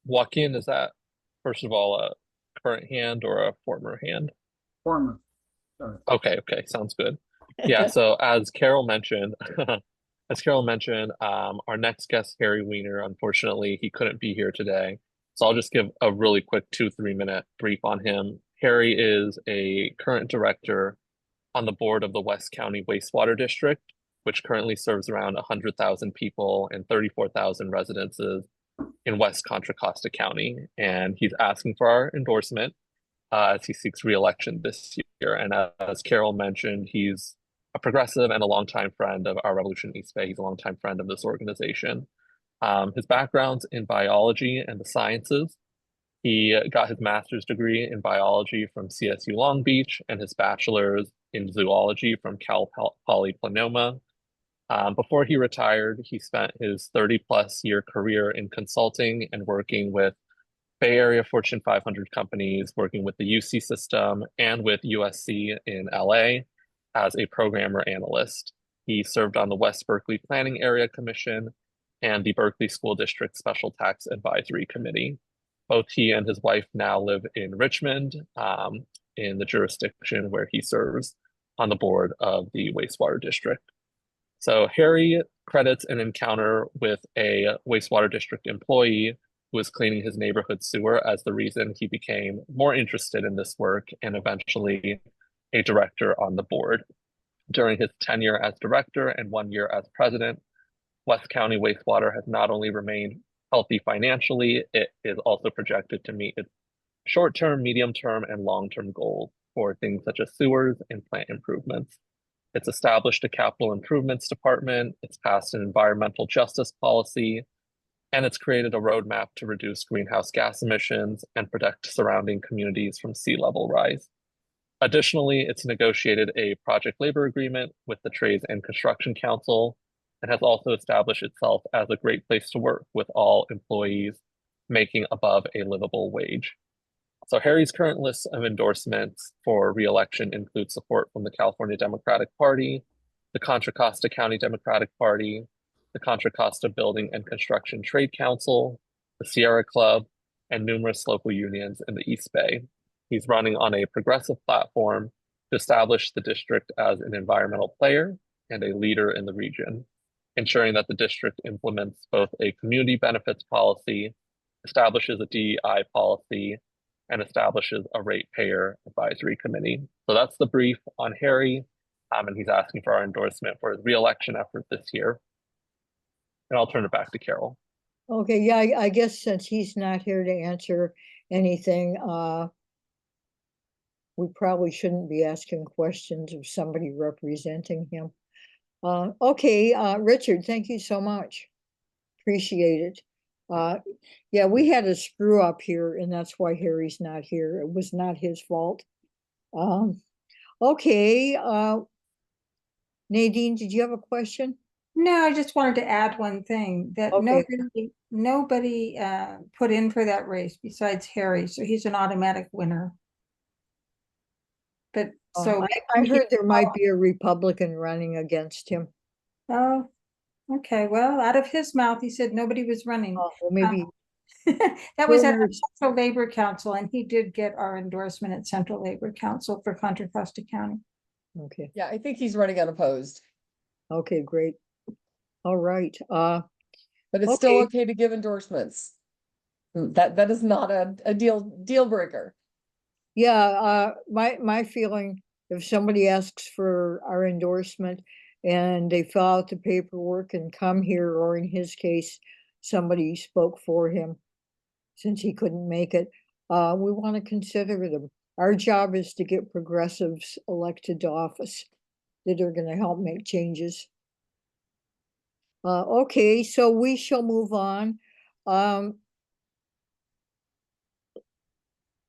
Joaquin, is that, first of all, a current hand or a former hand? Former. Sorry. Okay, sounds good. Yeah, so as Carol mentioned, our next guest, Harry Weiner, unfortunately, he couldn't be here today. So I'll just give a really quick 2-3 minute brief on him. Harry is a current director on the board of the West County Wastewater District, which currently serves around 100,000 people and 34,000 residences in West Contra Costa County. And he's asking for our endorsement as he seeks re-election this year. And as Carol mentioned, he's a progressive and a longtime friend of our Revolution East Bay. He's a longtime friend of this organization. His background's in biology and the sciences. He got his master's degree in biology from CSU Long Beach and his bachelor's in zoology from Cal Poly Planoma. Before he retired, he spent his 30-plus year career in consulting and working with Bay Area Fortune 500 companies, working with the UC system and with USC in LA as a programmer analyst. He served on the West Berkeley Planning Area Commission and the Berkeley School District Special Tax Advisory Committee. Both he and his wife now live in Richmond, in the jurisdiction where he serves on the board of the wastewater district. So Harry credits an encounter with a wastewater district employee who was cleaning his neighborhood sewer as the reason he became more interested in this work and eventually a director on the board. During his tenure as director and 1 year as president, West County Wastewater has not only remained healthy financially, it is also projected to meet its short-term, medium-term, and long-term goals for things such as sewers and plant improvements. It's established a capital improvements department, it's passed an environmental justice policy, and it's created a roadmap to reduce greenhouse gas emissions and protect surrounding communities from sea level rise. Additionally, it's negotiated a project labor agreement with the Trades and Construction Council and has also established itself as a great place to work with all employees making above a livable wage. So Harry's current list of endorsements for re-election includes support from the California Democratic Party, the Contra Costa County Democratic Party, the Contra Costa Building and Construction Trade Council, the Sierra Club, and numerous local unions in the East Bay. He's running on a progressive platform to establish the district as an environmental player and a leader in the region, ensuring that the district implements both a community benefits policy, establishes a DEI policy, and establishes a ratepayer advisory committee. So that's the brief on Harry, and he's asking for our endorsement for his re-election effort this year. And I'll turn it back to Carol. Okay, yeah, I guess since he's not here to answer anything, we probably shouldn't be asking questions of somebody representing him. Okay, Richard, thank you so much. Appreciate it. Yeah, we had a screw up here, and that's why Harry's not here. It was not his fault. Okay, Nadine, did you have a question? No, I just wanted to add one thing, that Okay. nobody put in for that race besides Harry, so he's an automatic winner. But so I heard there might be a Republican running against him. Oh, okay. Well, out of his mouth, he said nobody was running. Oh, well, maybe That was at our rumors. Central Labor Council, and he did get our endorsement at Central Labor Council for Contra Costa County. Okay, Yeah, I think he's running unopposed, okay, great. All right, but it's still Okay. okay to give endorsements. That is not a deal breaker. yeah, my feeling, if somebody asks for our endorsement and they fill out the paperwork and come here, or in his case, somebody spoke for him since he couldn't make it, we want to consider them. Our job is to get progressives elected to office that are going to help make changes. Okay, so we shall move on.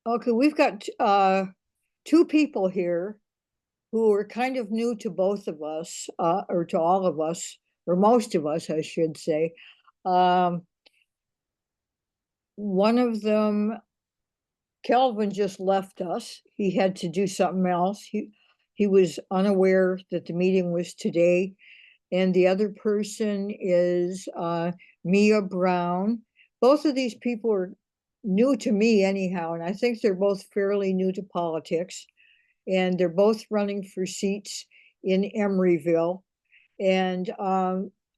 Okay, we've got two people here who are kind of new to both of us, or to all of us, or most of us, I should say. One of them, Kelvin, just left us. He had to do something else. He was unaware that the meeting was today. And the other person is Mia Brown. Both of these people are new to me anyhow, and I think they're both fairly new to politics. And they're both running for seats in Emeryville. And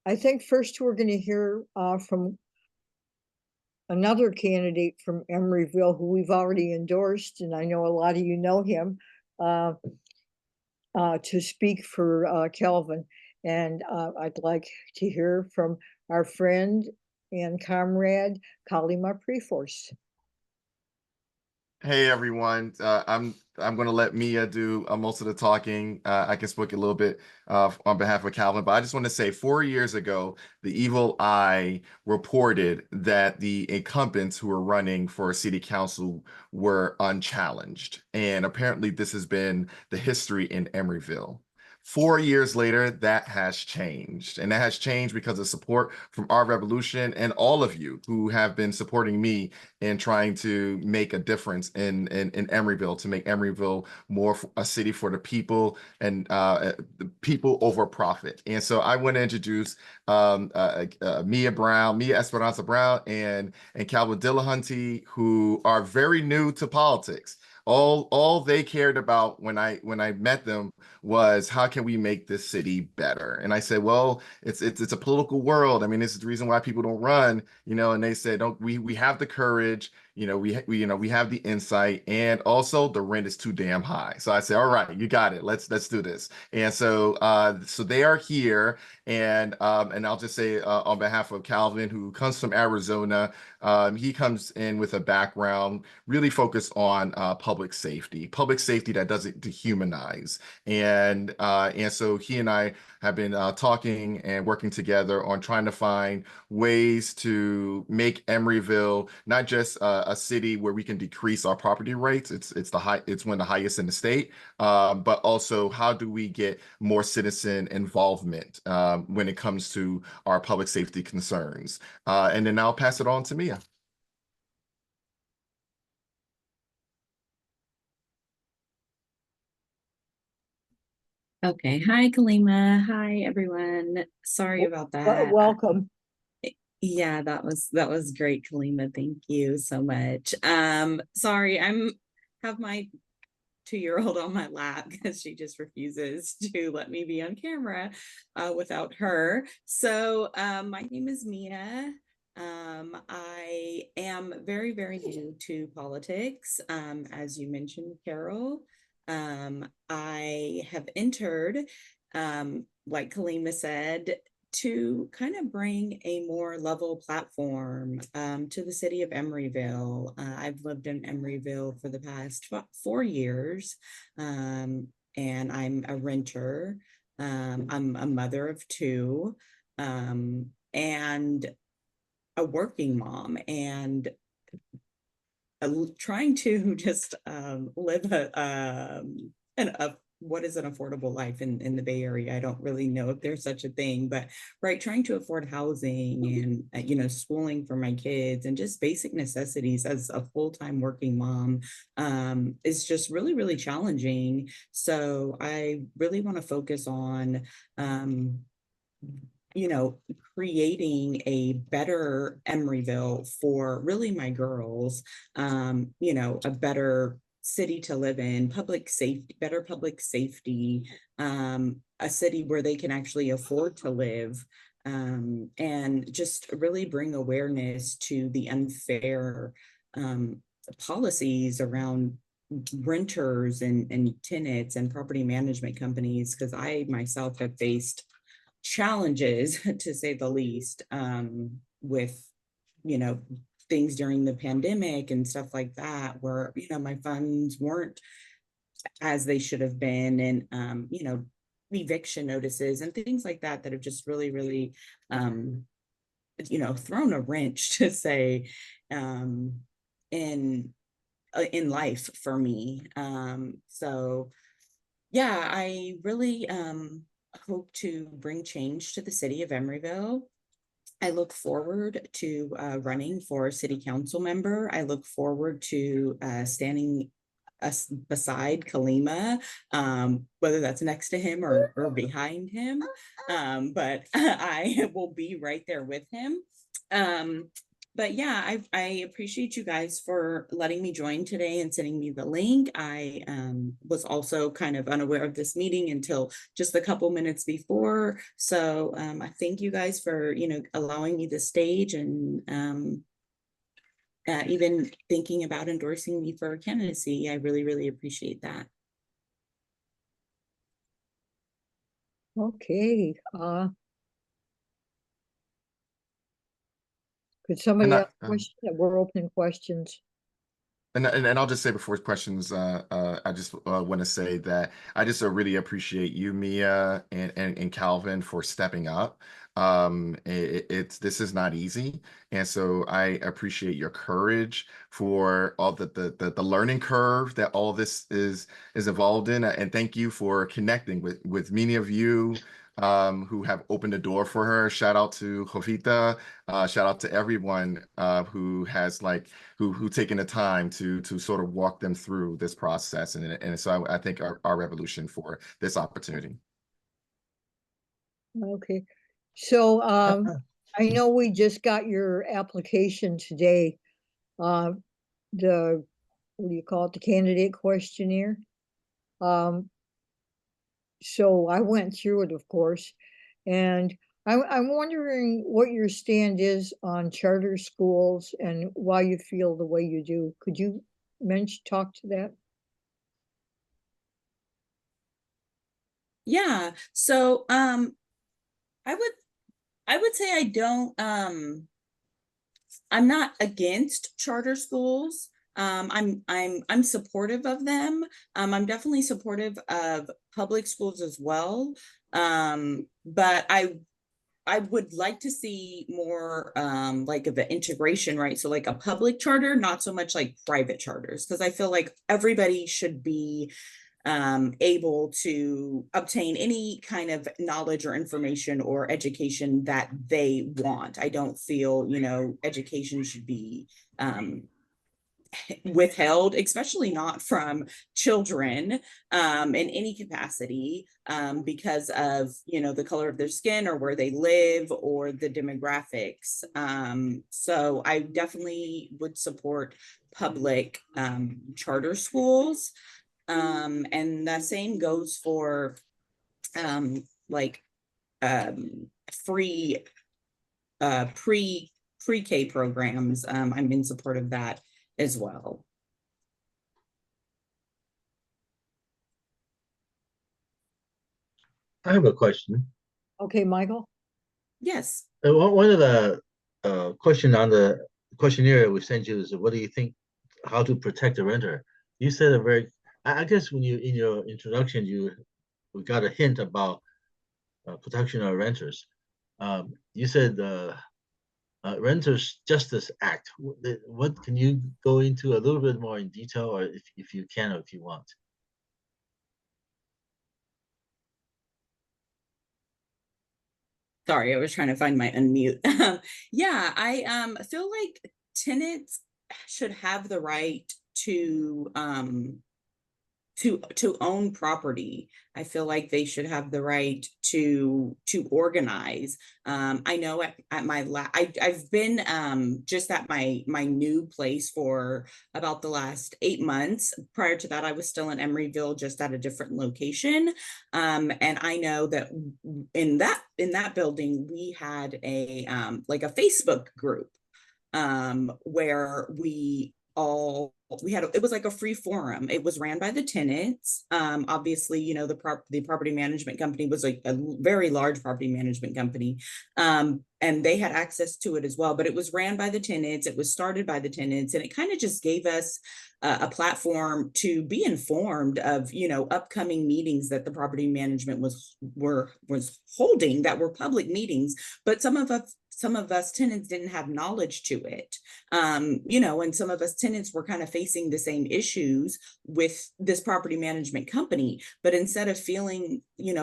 I think first we're going to hear from another candidate from Emeryville who we've already endorsed, and I know a lot of you know him, to speak for Kelvin. And I'd like to hear from our friend and comrade, Kalima Preforce. Hey everyone, I'm going to let Mia do most of the talking. I can speak a little bit on behalf of Calvin, but I just want to say 4 years ago, the Evil Eye reported that the incumbents who were running for city council were unchallenged. And apparently this has been the history in Emeryville. 4 years later, that has changed. And that has changed because of support from our revolution and all of you who have been supporting me in trying to make a difference in Emeryville, to make Emeryville more a city for the people and the people over profit. And so I want to introduce Mia Esperanza Brown and Calvin Dillahunty, who are very new to politics. All they cared about when I met them was how can we make this city better? And I said, well, it's a political world. I mean, this is the reason why people don't run, you know. And they said, don't we have the courage, you know, we have the insight, and also the rent is too damn high. So I said, all right, you got it. Let's do this. And so so they are here, and I'll just say on behalf of Calvin, who comes from Arizona, he comes in with a background really focused on public safety that doesn't dehumanize. And so he and I have been talking and working together on trying to find ways to make Emeryville not just a city where we can decrease our property rates. It's one of the highest in the state, but also how do we get more citizen involvement when it comes to our public safety concerns. And then I'll pass it on to Mia. Okay. Hi, Kalima. Hi, everyone. Sorry about that. Welcome. Yeah, that was great, Kalima. Thank you so much. Sorry, have my 2-year-old on my lap because she just refuses to let me be on camera without her. So my name is Mia. I am very, very new to politics. As you mentioned, Carol. I have entered, like Kalima said, to kind of bring a more level platform to the city of Emeryville. I've lived in Emeryville for the past 4 years, and I'm a renter. I'm a mother of 2, and a working mom, and trying to just live what is an affordable life in the Bay Area. I don't really know if there's such a thing, but right, trying to afford housing and schooling for my kids and just basic necessities as a full-time working mom is just really, really challenging. So I really want to focus on creating a better Emeryville for really my girls, a better city to live in, better public safety, a city where they can actually afford to live, and just really bring awareness to the unfair policies around renters and tenants and property management companies, because I myself have faced challenges, to say the least, with things during the pandemic and stuff like that, where my funds weren't as they should have been, and eviction notices and things like that have just really, really thrown a wrench, to say, in life for me. So yeah, I really hope to bring change to the city of Emeryville. I look forward to running for a city council member. I look forward to standing beside Kalima, whether that's next to him or behind him, but I will be right there with him. But yeah, I appreciate you guys for letting me join today and sending me the link. I was also kind of unaware of this meeting until just a couple minutes before. So I thank you guys for, allowing me the stage, and even thinking about endorsing me for candidacy. I really, really appreciate that. Okay. Could somebody ask a question? We're opening questions. And I'll just say before questions, I just want to say that I just really appreciate you, Mia, and Calvin for stepping up. It's this is not easy, and so I appreciate your courage for all the learning curve that all this is involved in, and thank you for connecting with many of you who have opened the door for her. Shout out to Jovita. Shout out to everyone who has who taken the time to sort of walk them through this process. And so I thank our revolution for this opportunity. Okay, so I know we just got your application today. The, what do you call it, the candidate questionnaire? So I went through it, of course, and I'm wondering what your stand is on charter schools and why you feel the way you do. Could you talk to that? Yeah. So I would say I don't I'm not against charter schools. I'm supportive of them. I'm definitely supportive of public schools as well. But I would like to see more like of the integration, right? So like a public charter, not so much like private charters, because I feel like everybody should be able to obtain any kind of knowledge or information or education that they want. I don't feel, education should be withheld, especially not from children in any capacity because of, the color of their skin or where they live or the demographics. So I definitely would support public charter schools. And the same goes for like free pre-K programs. I'm in support of that as well. I have a question. Okay, Michael? Yes. One of the question on the questionnaire we sent you is, what do you think, how to protect the renter? You said a very, I guess when you, in your introduction, we got a hint about protection of renters. You said the Renters Justice Act. What can you go into a little bit more in detail, or if you can, or if you want? Sorry, I was trying to find my unmute. Yeah, I feel like tenants should have the right to own property. I feel like they should have the right to organize. I know at my I've been just at my new place for about the last 8 months. Prior to that, I was still in Emeryville, just at a different location. And I know that in that building we had a like a Facebook group where it was like a free forum. It was ran by the tenants. Obviously, the property management company was a very large property management company. And they had access to it as well, but it was ran by the tenants. It was started by the tenants, and it kind of just gave us a platform to be informed of, upcoming meetings that the property management was holding, that were public meetings, but some of us tenants didn't have knowledge to it. And some of us tenants were kind of facing the same issues with this property management company, but instead of feeling,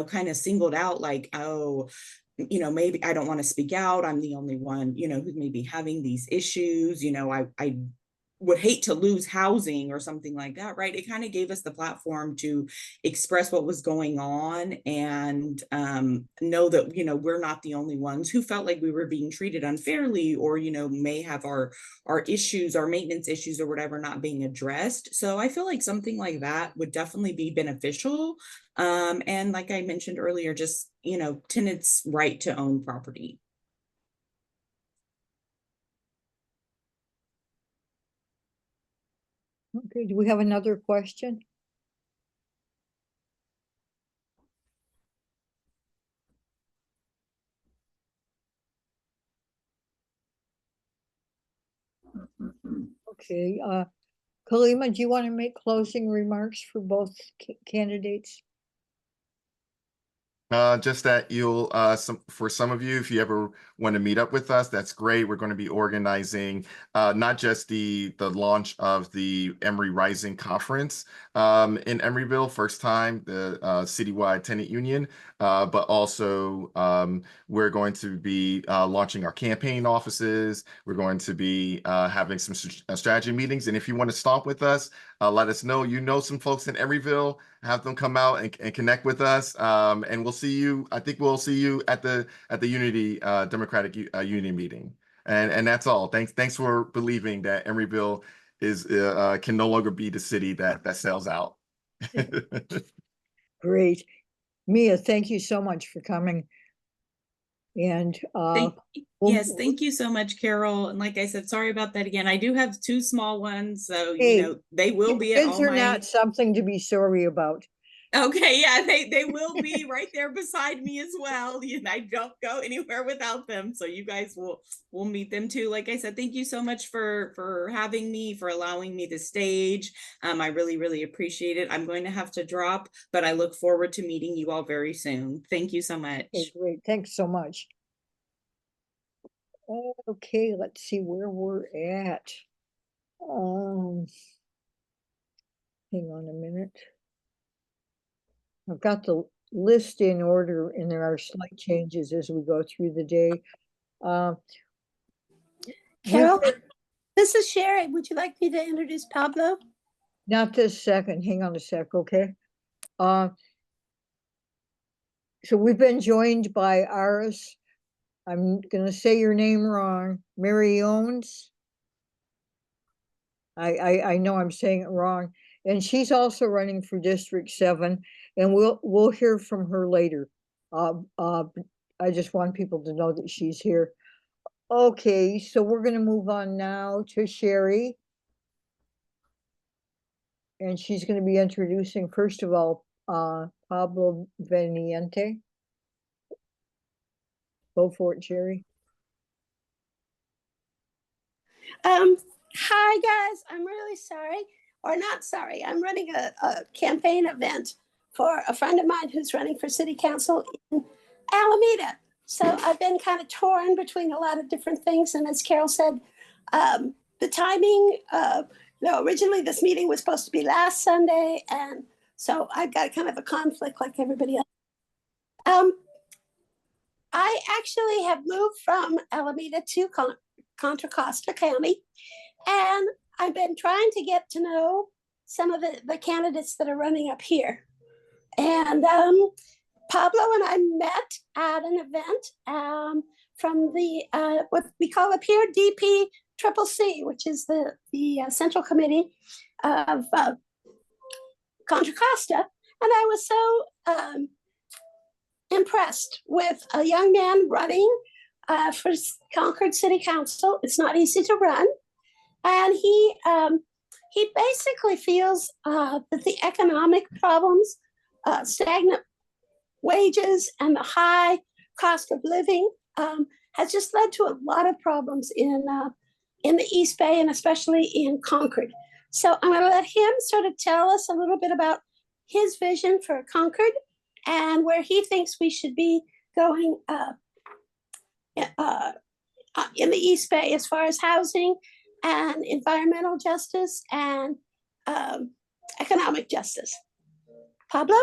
kind of singled out, like, oh, maybe I don't want to speak out, I'm the only one, who's maybe having these issues, I would hate to lose housing or something like that, right? It kind of gave us the platform to express what was going on and know that, we're not the only ones who felt like we were being treated unfairly, or, may have our issues, our maintenance issues or whatever not being addressed. So I feel like something like that would definitely be beneficial. And like I mentioned earlier, just, tenants' right to own property. Okay, do we have another question? Okay, Kalima, do you want to make closing remarks for both candidates? Just that you'll for some of you, if you ever want to meet up with us, that's great. We're going to be organizing not just the launch of the Emory Rising Conference in Emeryville, first time, the citywide tenant union, but also we're going to be launching our campaign offices. We're going to be having some strategy meetings, and if you want to stomp with us, let us know. You know some folks in Emeryville, have them come out and connect with us, and we'll see you. I think we'll see you at the Unity Democratic Unity meeting, and that's all. Thanks for believing that Emeryville is can no longer be the city that sells out. Great. Mia, thank you so much for coming. And yes, thank you so much, Carol. And like I said, sorry about that again. I do have 2 small ones, so hey, you know they will be at all my. Not something to be sorry about. Okay, yeah, they will be right there beside me as well. And I don't go anywhere without them. So you guys will meet them too. Like I said, thank you so much for having me, for allowing me the stage. I really appreciate it. I'm going to have to drop, but I look forward to meeting you all very soon. Thank you so much. Okay, great. Thanks so much. Okay, let's see where we're at. Hang on a minute. I've got the list in order, and there are slight changes as we go through the day. Carol, this is Sherry. Would you like me to introduce Pablo? Not this second. Hang on a sec, okay? So we've been joined by Aris. I'm gonna say your name wrong. Merriouns. I know I'm saying it wrong. And she's also running for District 7, and we'll hear from her later. I just want people to know that she's here. Okay, so we're gonna move on now to Sherry. And she's gonna be introducing, first of all, Pablo Benavente. Go for it, Sherry. Hi guys, I'm really sorry, or not sorry. I'm running a campaign event for a friend of mine who's running for city council in Alameda. So I've been kind of torn between a lot of different things. And as Carol said, the timing, originally this meeting was supposed to be last Sunday. And so I've got kind of a conflict like everybody else. I actually have moved from Alameda to Contra Costa County, and I've been trying to get to know some of the candidates that are running up here. And Pablo and I met at an event from the what we call up here DPCCC, which is the Central Committee of Contra Costa, and I was so impressed with a young man running for Concord City Council. It's not easy to run, and he basically feels that the economic problems, stagnant wages, and the high cost of living has just led to a lot of problems in the East Bay, and especially in Concord. So I'm going to let him sort of tell us a little bit about his vision for Concord and where he thinks we should be going in the East Bay as far as housing and environmental justice and economic justice. Pablo?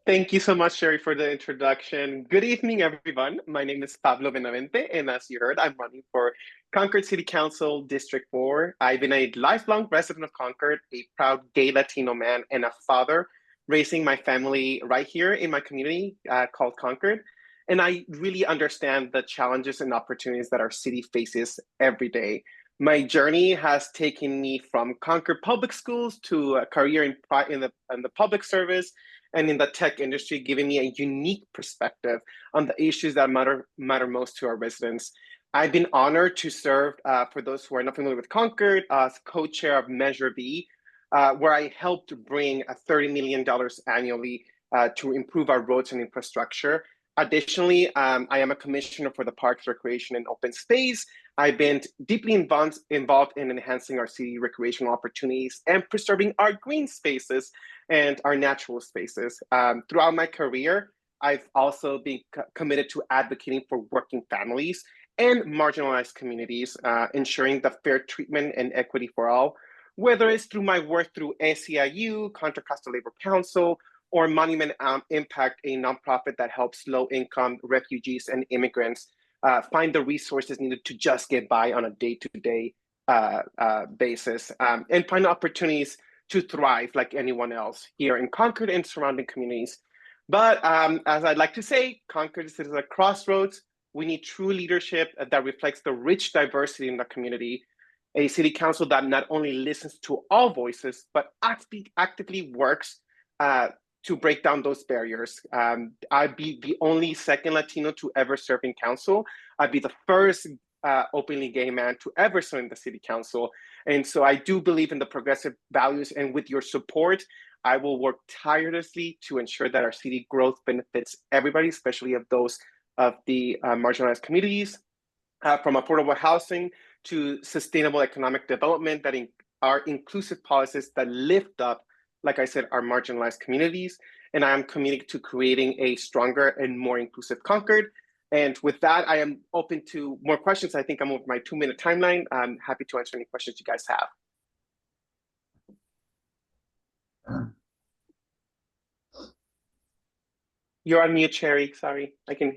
Thank you so much, Sherry, for the introduction. Good evening, everyone. My name is Pablo Benavente, and as you heard, I'm running for Concord City Council District 4. I've been a lifelong resident of Concord, a proud gay Latino man, and a father, raising my family right here in my community called Concord. And I really understand the challenges and opportunities that our city faces every day. My journey has taken me from Concord public schools to a career in the public service and in the tech industry, giving me a unique perspective on the issues that matter most to our residents. I've been honored to serve, for those who are not familiar with Concord, as co-chair of Measure B, where I helped bring $30 million annually to improve our roads and infrastructure. Additionally, I am a commissioner for the Parks, Recreation, and Open Space, I've been deeply involved in enhancing our city recreational opportunities and preserving our green spaces and our natural spaces. Throughout my career, I've also been committed to advocating for working families and marginalized communities, ensuring the fair treatment and equity for all, whether it's through my work through ACIU, Contra Costa Labor Council, or Monument Impact, a nonprofit that helps low-income refugees and immigrants find the resources needed to just get by on a day-to-day basis, and find opportunities to thrive like anyone else here in Concord and surrounding communities. But as I'd like to say, Concord is a crossroads. We need true leadership that reflects the rich diversity in the community, a city council that not only listens to all voices, but actively works to break down those barriers. I'd be the only second Latino to ever serve in council. I'd be the first openly gay man to ever serve in the city council. And so I do believe in the progressive values, and with your support, I will work tirelessly to ensure that our city growth benefits everybody, especially of those of the marginalized communities, from affordable housing to sustainable economic development that are inclusive policies that lift up, like I said, our marginalized communities. And I am committed to creating a stronger and more inclusive Concord. And with that, I am open to more questions. I think I'm over my 2-minute timeline. I'm happy to answer any questions you guys have. You're on mute, Cherry. Sorry, I can.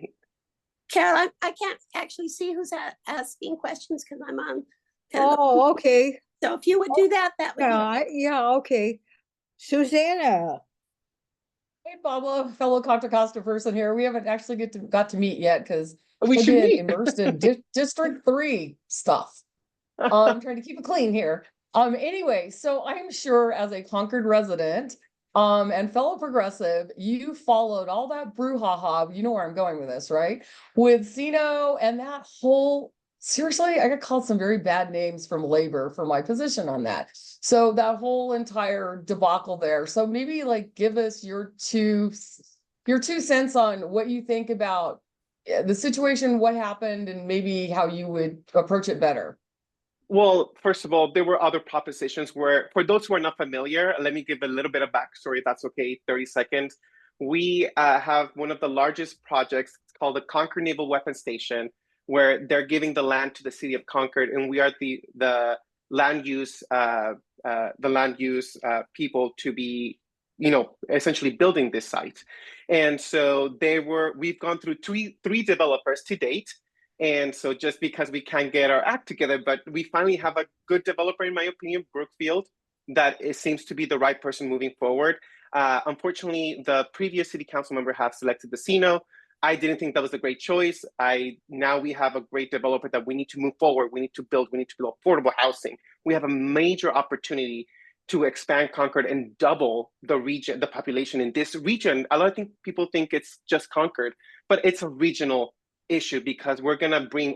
Carol, I can't actually see who's asking questions because I'm on. Oh, okay. So if you would do that, that would be. Yeah, okay. Susanna. Hey, Pablo, fellow Contra Costa person here. We haven't actually got to meet yet because we should again, meet. immersed in District 3 stuff. I'm trying to keep it clean here. Anyway, so I'm sure as a Concord resident, and fellow progressive, you followed all that brouhaha. You know where I'm going with this, right? With Sino and that whole, seriously, I got called some very bad names from labor for my position on that. So that whole entire debacle there. So maybe like give us your two cents on what you think about the situation, what happened, and maybe how you would approach it better. Well, first of all, there were other propositions where, for those who are not familiar, let me give a little bit of backstory, if that's okay, 30 seconds. We have one of the largest projects called the Concord Naval Weapons Station, where they're giving the land to the city of Concord, and we are the land use people to be, essentially building this site. And so we've gone through three developers to date. And so just because we can't get our act together, but we finally have a good developer, in my opinion, Brookfield, that seems to be the right person moving forward. Unfortunately, the previous city council member have selected the Sino. I didn't think that was a great choice. Now we have a great developer that we need to move forward. We need to build affordable housing. We have a major opportunity to expand Concord and double the population in this region. A lot of people think it's just Concord, but it's a regional issue because we're going to bring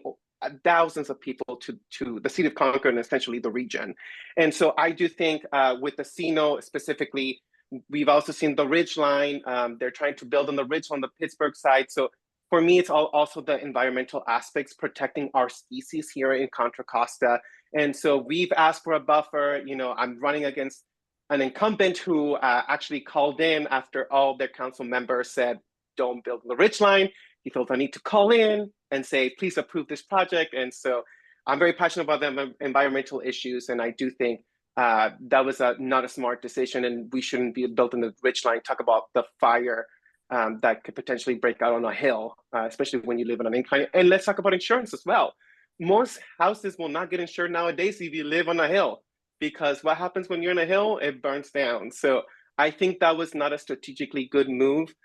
thousands of people to the city of Concord and essentially the region. And so I do think with the Sino specifically, we've also seen the Ridge Line. They're trying to build on the ridge on the Pittsburgh side. So for me, it's also the environmental aspects, protecting our species here in Contra Costa. And so we've asked for a buffer. I'm running against an incumbent who actually called in after all their council members said, don't build the Ridge Line. He felt I need to call in and say, please approve this project. And so I'm very passionate about the environmental issues. And I do think that was not a smart decision, and we shouldn't be built in the Ridge Line. Talk about the fire that could potentially break out on a hill, especially when you live on an incline. And let's talk about insurance as well. Most houses will not get insured nowadays if you live on a hill, because what happens when you're on a hill? It burns down. So I think that was not a strategically good move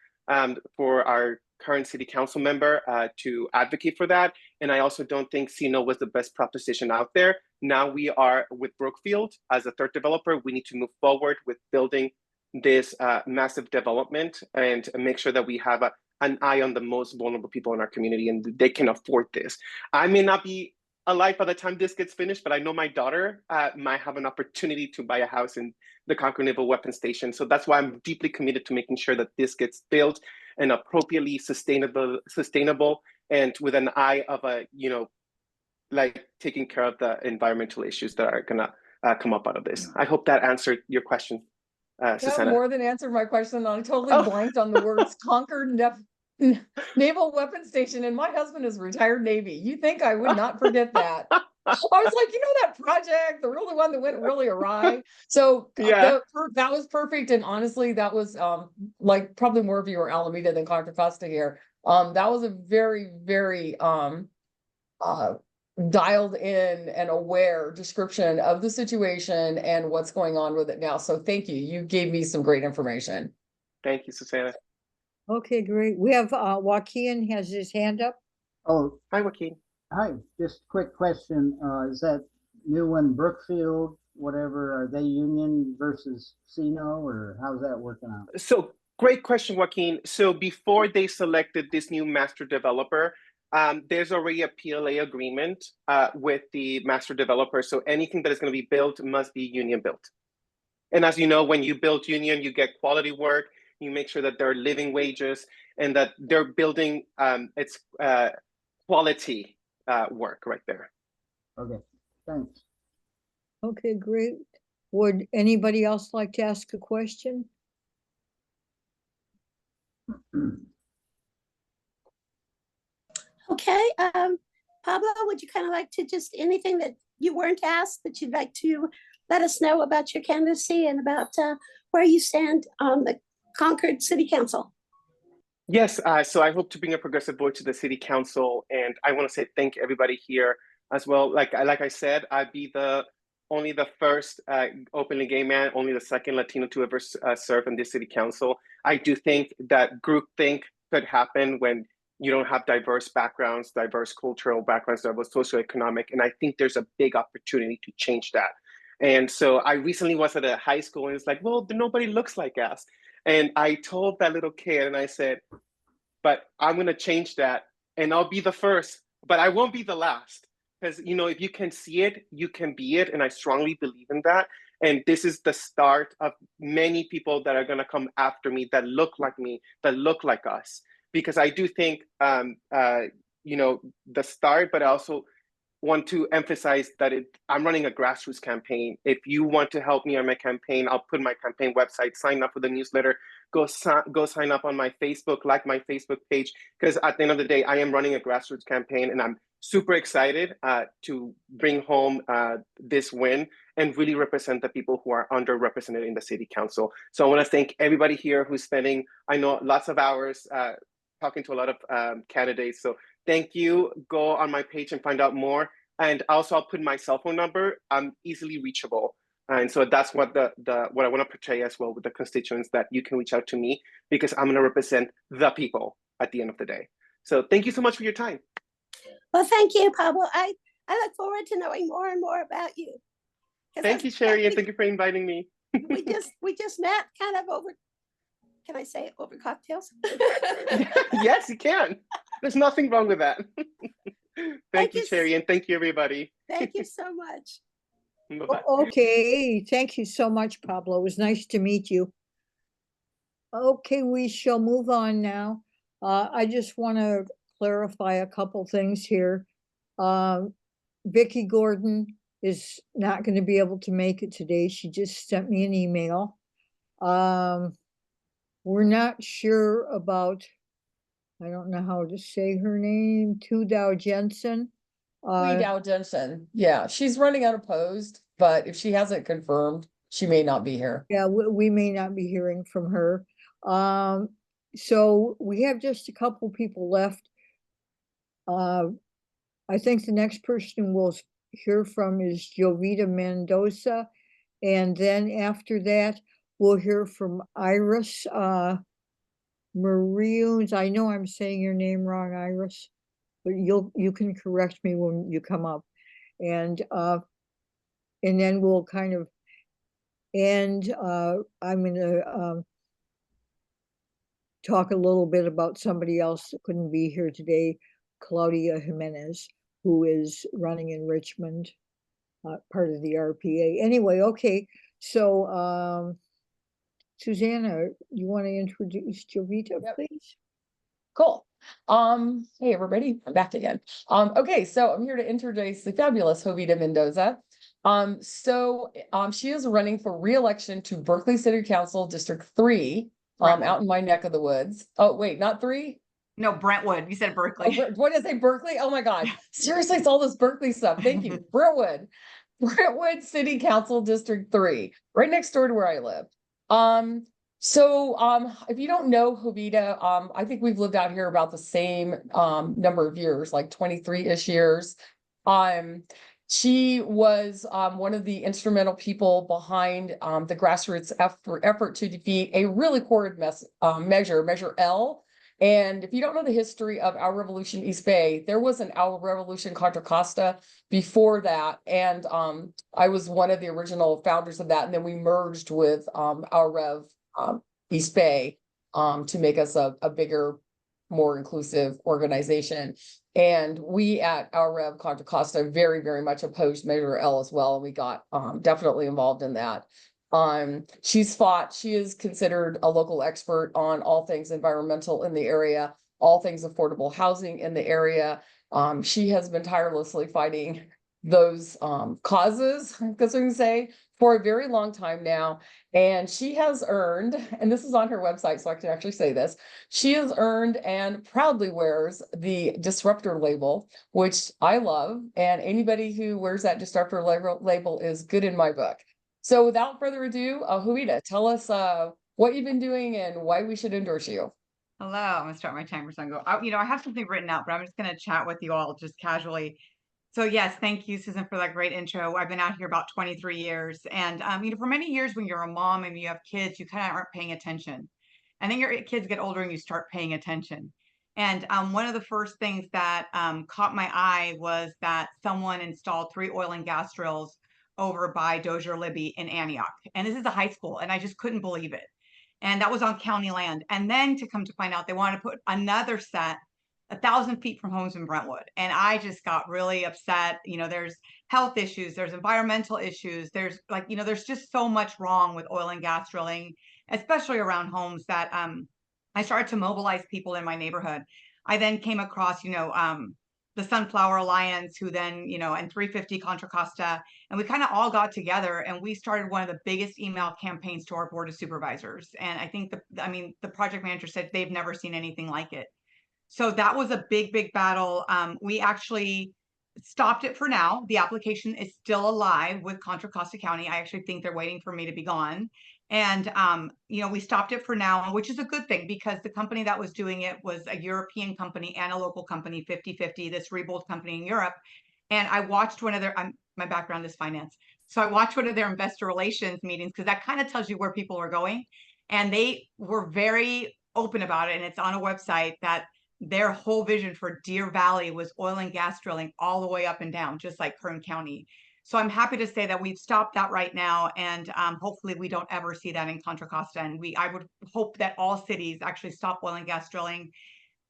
for our current city council member to advocate for that. And I also don't think Sino was the best proposition out there. Now we are with Brookfield as a third developer. We need to move forward with building this massive development and make sure that we have an eye on the most vulnerable people in our community, and they can afford this. I may not be alive by the time this gets finished, but I know my daughter might have an opportunity to buy a house in the Concord Naval Weapons Station. So that's why I'm deeply committed to making sure that this gets built and appropriately sustainable, and with an eye of like taking care of the environmental issues that are gonna come up out of this. I hope that answered your question, That Susanna. more than answered my question. I totally Oh. blanked on the words Concord Naval Weapons Station, and my husband is retired Navy. You think I would not forget that? I was like, you know, that project, the really one that went really awry. So Yeah. that was perfect. And honestly, that was like probably more of you are Alameda than Contra Costa here. That was a very, very dialed in and aware description of the situation and what's going on with it now. So thank you. You gave me some great information. Thank you, Susanna. Okay, great. We have Joaquin has his hand up. Oh, Hi, Joaquin. hi. Just quick question. Is that you and Brookfield, whatever, are they union versus Sino, or how's that working out? So great question, Joaquin. So before they selected this new master developer, there's already a PLA agreement with the master developer. So anything that is going to be built must be union built. And as you know, when you build union, you get quality work. You make sure that there are living wages and that they're building its quality work right there. Okay, thanks. Okay, great. Would anybody else like to ask a question? Okay, Pablo, would you kind of like to just anything that you weren't asked that you'd like to let us know about your candidacy and about where you stand on the Concord City Council? Yes, so I hope to bring a progressive voice to the City Council, and I want to say thank everybody here as well. Like I said, I'd be only the first openly gay man, only the second Latino to ever serve in this City Council. I do think that groupthink could happen when you don't have diverse backgrounds, diverse cultural backgrounds, diverse socioeconomic, and I think there's a big opportunity to change that. And so I recently was at a high school and it's like, well, nobody looks like us. And I told that little kid and I said, but I'm going to change that and I'll be the first, but I won't be the last. Because, you know, if you can see it, you can be it. And I strongly believe in that. And this is the start of many people that are going to come after me that look like me, that look like us. Because I do think, you know, the start, but I also want to emphasize that I'm running a grassroots campaign. If you want to help me on my campaign, I'll put my campaign website, sign up for the newsletter, go sign up on my Facebook, like my Facebook page, because at the end of the day, I am running a grassroots campaign and I'm super excited to bring home this win and really represent the people who are underrepresented in the City Council. So I want to thank everybody here who's spending, I know, lots of hours talking to a lot of candidates. So thank you. Go on my page and find out more. And also I'll put my cell phone number. I'm easily reachable. And so that's what what I want to portray as well with the constituents, that you can reach out to me because I'm going to represent the people at the end of the day. So thank you so much for your time. Well, thank you, Pablo. I look forward to knowing more and more about you. Thank you, Sherry, and thank you for inviting me. we just met kind of over, can I say it, over cocktails? Yes, you can. There's nothing wrong with that. Thank you, Sherry, and thank you, everybody. Thank you so much. Bye-bye. Okay, thank you so much, Pablo. It was nice to meet you. Okay, we shall move on now. I just want to clarify a couple things here. Vicki Gordon is not going to be able to make it today. She just sent me an email. We're not sure about, I don't know how to say her name, Dow Jensen. Dow Jensen. Yeah, she's running unopposed, but if she hasn't confirmed, she may not be here. Yeah, we may not be hearing from her. So we have just a couple people left. I think the next person we'll hear from is Jovita Menodoza. And then after that, we'll hear from Iris Merriouns. I know I'm saying your name wrong, Iris, but you can correct me when you come up. And then we'll kind of end. I'm gonna talk a little bit about somebody else that couldn't be here today, Claudia Jimenez, who is running in Richmond, part of the RPA. Anyway, okay, so Susanna, you want to introduce Jovita, please? Cool. Hey, everybody, I'm back again. Okay, so I'm here to introduce the fabulous Jovita Mendoza. She is running for re-election to Berkeley City Council District 3, out in my neck of the woods. Oh, wait, not 3? No, Brentwood. You said Berkeley. What did I say, Berkeley? Oh my God. Seriously, it's all this Berkeley stuff. Thank you. Brentwood. Brentwood City Council District 3, right next door to where I live. If you don't know Jovita, I think we've lived out here about the same number of years, like 23-ish years. She was one of the instrumental people behind the grassroots effort to defeat a really horrid measure, Measure L. And if you don't know the history of Our Revolution East Bay, there was an Our Revolution Contra Costa before that. And I was one of the original founders of that. And then we merged with Our Rev East Bay to make us a bigger, more inclusive organization. And we at Our Rev Contra Costa very, very much opposed Measure L as well. And we got definitely involved in that. She is considered a local expert on all things environmental in the area, all things affordable housing in the area. She has been tirelessly fighting those causes, because we can say, for a very long time now. And she has earned, and this is on her website, so I can actually say this, she has earned and proudly wears the Disruptor label, which I love. And anybody who wears that Disruptor label is good in my book. So without further ado, Jovita, tell us what you've been doing and why we should endorse you. Hello, I'm gonna start my timer so I can go. I have something written out, but I'm just gonna chat with you all just casually. So yes, thank you, Susan, for that great intro. I've been out here about 23 years. And for many years when you're a mom and you have kids, you kind of aren't paying attention. And then your kids get older and you start paying attention. And one of the first things that caught my eye was that someone installed 3 oil and gas drills over by Dozier Libby in Antioch. And this is a high school, and I just couldn't believe it. And that was on county land. And then to come to find out, they wanted to put another set 1,000 feet from homes in Brentwood. And I just got really upset. There's health issues, there's environmental issues, there's there's just so much wrong with oil and gas drilling, especially around homes, that I started to mobilize people in my neighborhood. I then came across, the Sunflower Alliance, who then, and 350 Contra Costa, and we kind of all got together and we started one of the biggest email campaigns to our board of supervisors. And I think the project manager said they've never seen anything like it. So that was a big, big battle. We actually stopped it for now. The application is still alive with Contra Costa County. I actually think they're waiting for me to be gone. And, we stopped it for now, which is a good thing, because the company that was doing it was a European company and a local company, 50-50, this Rebold company in Europe. And I watched one of their, my background is finance. So I watched one of their investor relations meetings, because that kind of tells you where people are going. And they were very open about it. And it's on a website that their whole vision for Deer Valley was oil and gas drilling all the way up and down, just like Kern County. So I'm happy to say that we've stopped that right now. And hopefully we don't ever see that in Contra Costa. And I would hope that all cities actually stop oil and gas drilling.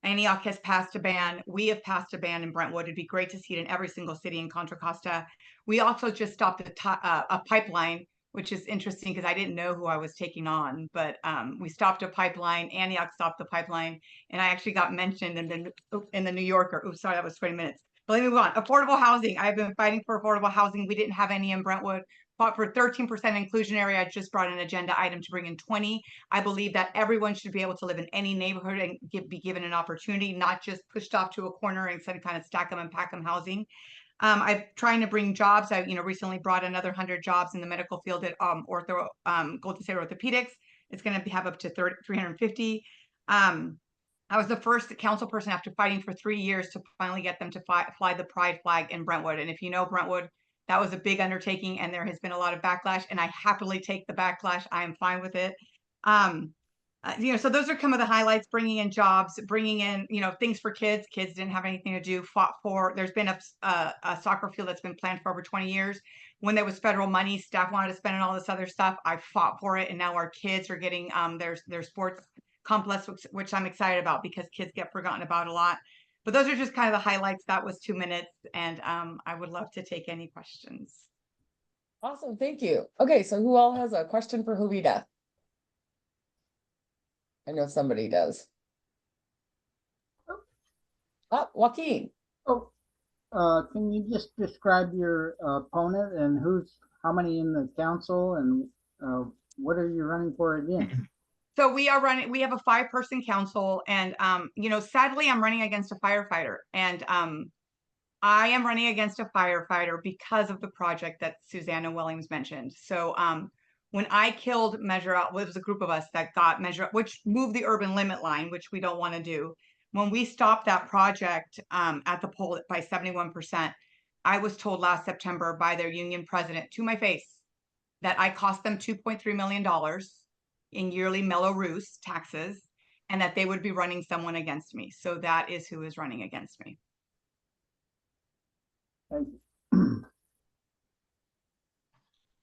Antioch has passed a ban. We have passed a ban in Brentwood. It'd be great to see it in every single city in Contra Costa. We also just stopped a pipeline, which is interesting because I didn't know who I was taking on, but we stopped a pipeline. Antioch stopped the pipeline, and I actually got mentioned in the New Yorker. Oops, sorry, that was 20 minutes. But let me move on. Affordable housing. I've been fighting for affordable housing. We didn't have any in Brentwood. Fought for 13% inclusion area. I just brought an agenda item to bring in 20. I believe that everyone should be able to live in any neighborhood and be given an opportunity, not just pushed off to a corner and kind of stack them and pack them housing. I'm trying to bring jobs. I, recently brought another 100 jobs in the medical field at Golden State Orthopedics. It's going to have up to 350. I was the first council person after fighting for 3 years to finally get them to fly the pride flag in Brentwood. And if you know Brentwood, that was a big undertaking, and there has been a lot of backlash, and I happily take the backlash. I am fine with it. So those are some of the highlights: bringing in jobs, bringing in, things for kids. Kids didn't have anything to do. Fought for. There's been a soccer field that's been planned for over 20 years. When there was federal money, staff wanted to spend on all this other stuff. I fought for it, and now our kids are getting their sports complex, which I'm excited about, because kids get forgotten about a lot. But those are just kind of the highlights. That was 2 minutes, and I would love to take any questions. Awesome, thank you. Okay, so who all has a question for Jovita? I know somebody does. Joaquin. Oh, can you just describe your opponent and how many in the council, and what are you running for again? So we have a 5-person council, and sadly I'm running against a firefighter, and I am running against a firefighter because of the project that Susanna Williams mentioned. So when I killed Measure Out, well, it was a group of us that got Measure Out, which moved the urban limit line, which we don't want to do. When we stopped that project at the poll by 71%, I was told last September by their union president to my face that I cost them $2.3 million in yearly Mello-Roos taxes, and that they would be running someone against me. So that is who is running against me. Thank you.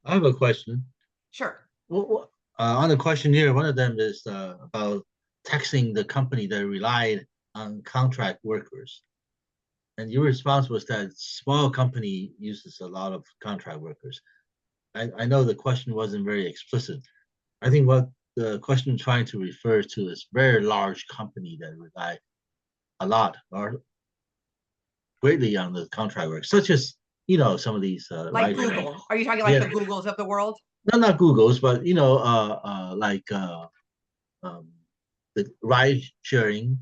I have a question. Sure. Well, on the questionnaire, one of them is about taxing the company that relied on contract workers. And your response was that small company uses a lot of contract workers. I know the question wasn't very explicit. I think what the question is trying to refer to is very large company that rely a lot or greatly on the contract work, such as, some of these like Google. Are you talking like the Googles of the world? No, not Google's, but the ride sharing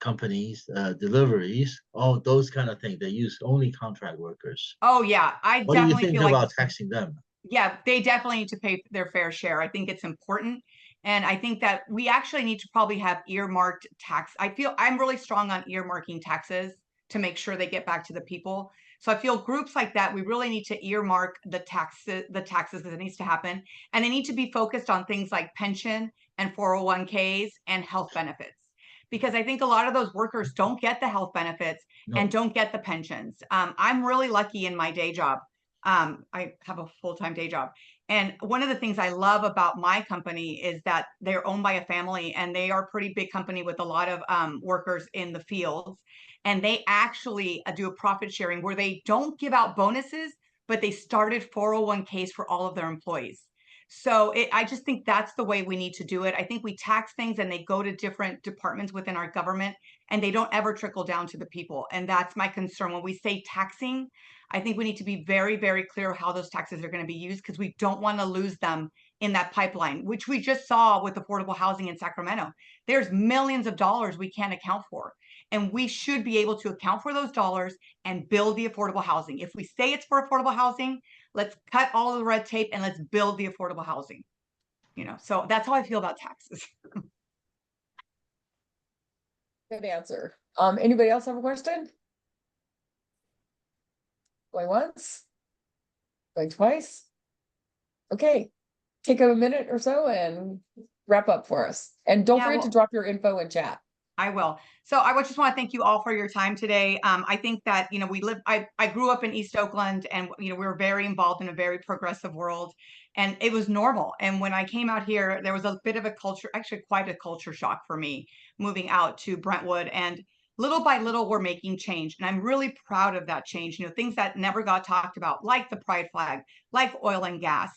companies, deliveries, all those kind of things. They use only contract workers. Oh yeah, What do you think about taxing them? Yeah, they definitely need to pay their fair share. I think it's important. And I think that we actually need to probably have earmarked tax. I feel I'm really strong on earmarking taxes to make sure they get back to the people. So I feel groups like that, we really need to earmark the taxes that needs to happen. And they need to be focused on things like pension and 401ks and health benefits. Because I think a lot of those workers don't get the health benefits and don't get the pensions. I'm really lucky in my day job. I have a full-time day job. And one of the things I love about my company is that they're owned by a family, and they are a pretty big company with a lot of workers in the fields. And they actually do a profit sharing where they don't give out bonuses, but they started 401ks for all of their employees. So I just think that's the way we need to do it. I think we tax things and they go to different departments within our government and they don't ever trickle down to the people. And that's my concern. When we say taxing, I think we need to be very, very clear how those taxes are going to be used, because we don't want to lose them in that pipeline, which we just saw with affordable housing in Sacramento. There's millions of dollars we can't account for. And we should be able to account for those dollars and build the affordable housing. If we say it's for affordable housing, let's cut all of the red tape and let's build the affordable housing. So that's how I feel about taxes. Good answer. Anybody else have a question? Going once? Going twice? Okay. Take a minute or so and wrap up for us. And don't forget to drop your info in chat. I will. So I just want to thank you all for your time today. I think that, I grew up in East Oakland, and, we were very involved in a very progressive world, and it was normal. And when I came out here, there was a bit of a culture, actually quite a culture shock for me moving out to Brentwood, and little by little, we're making change. And I'm really proud of that change. Things that never got talked about, like the pride flag, like oil and gas,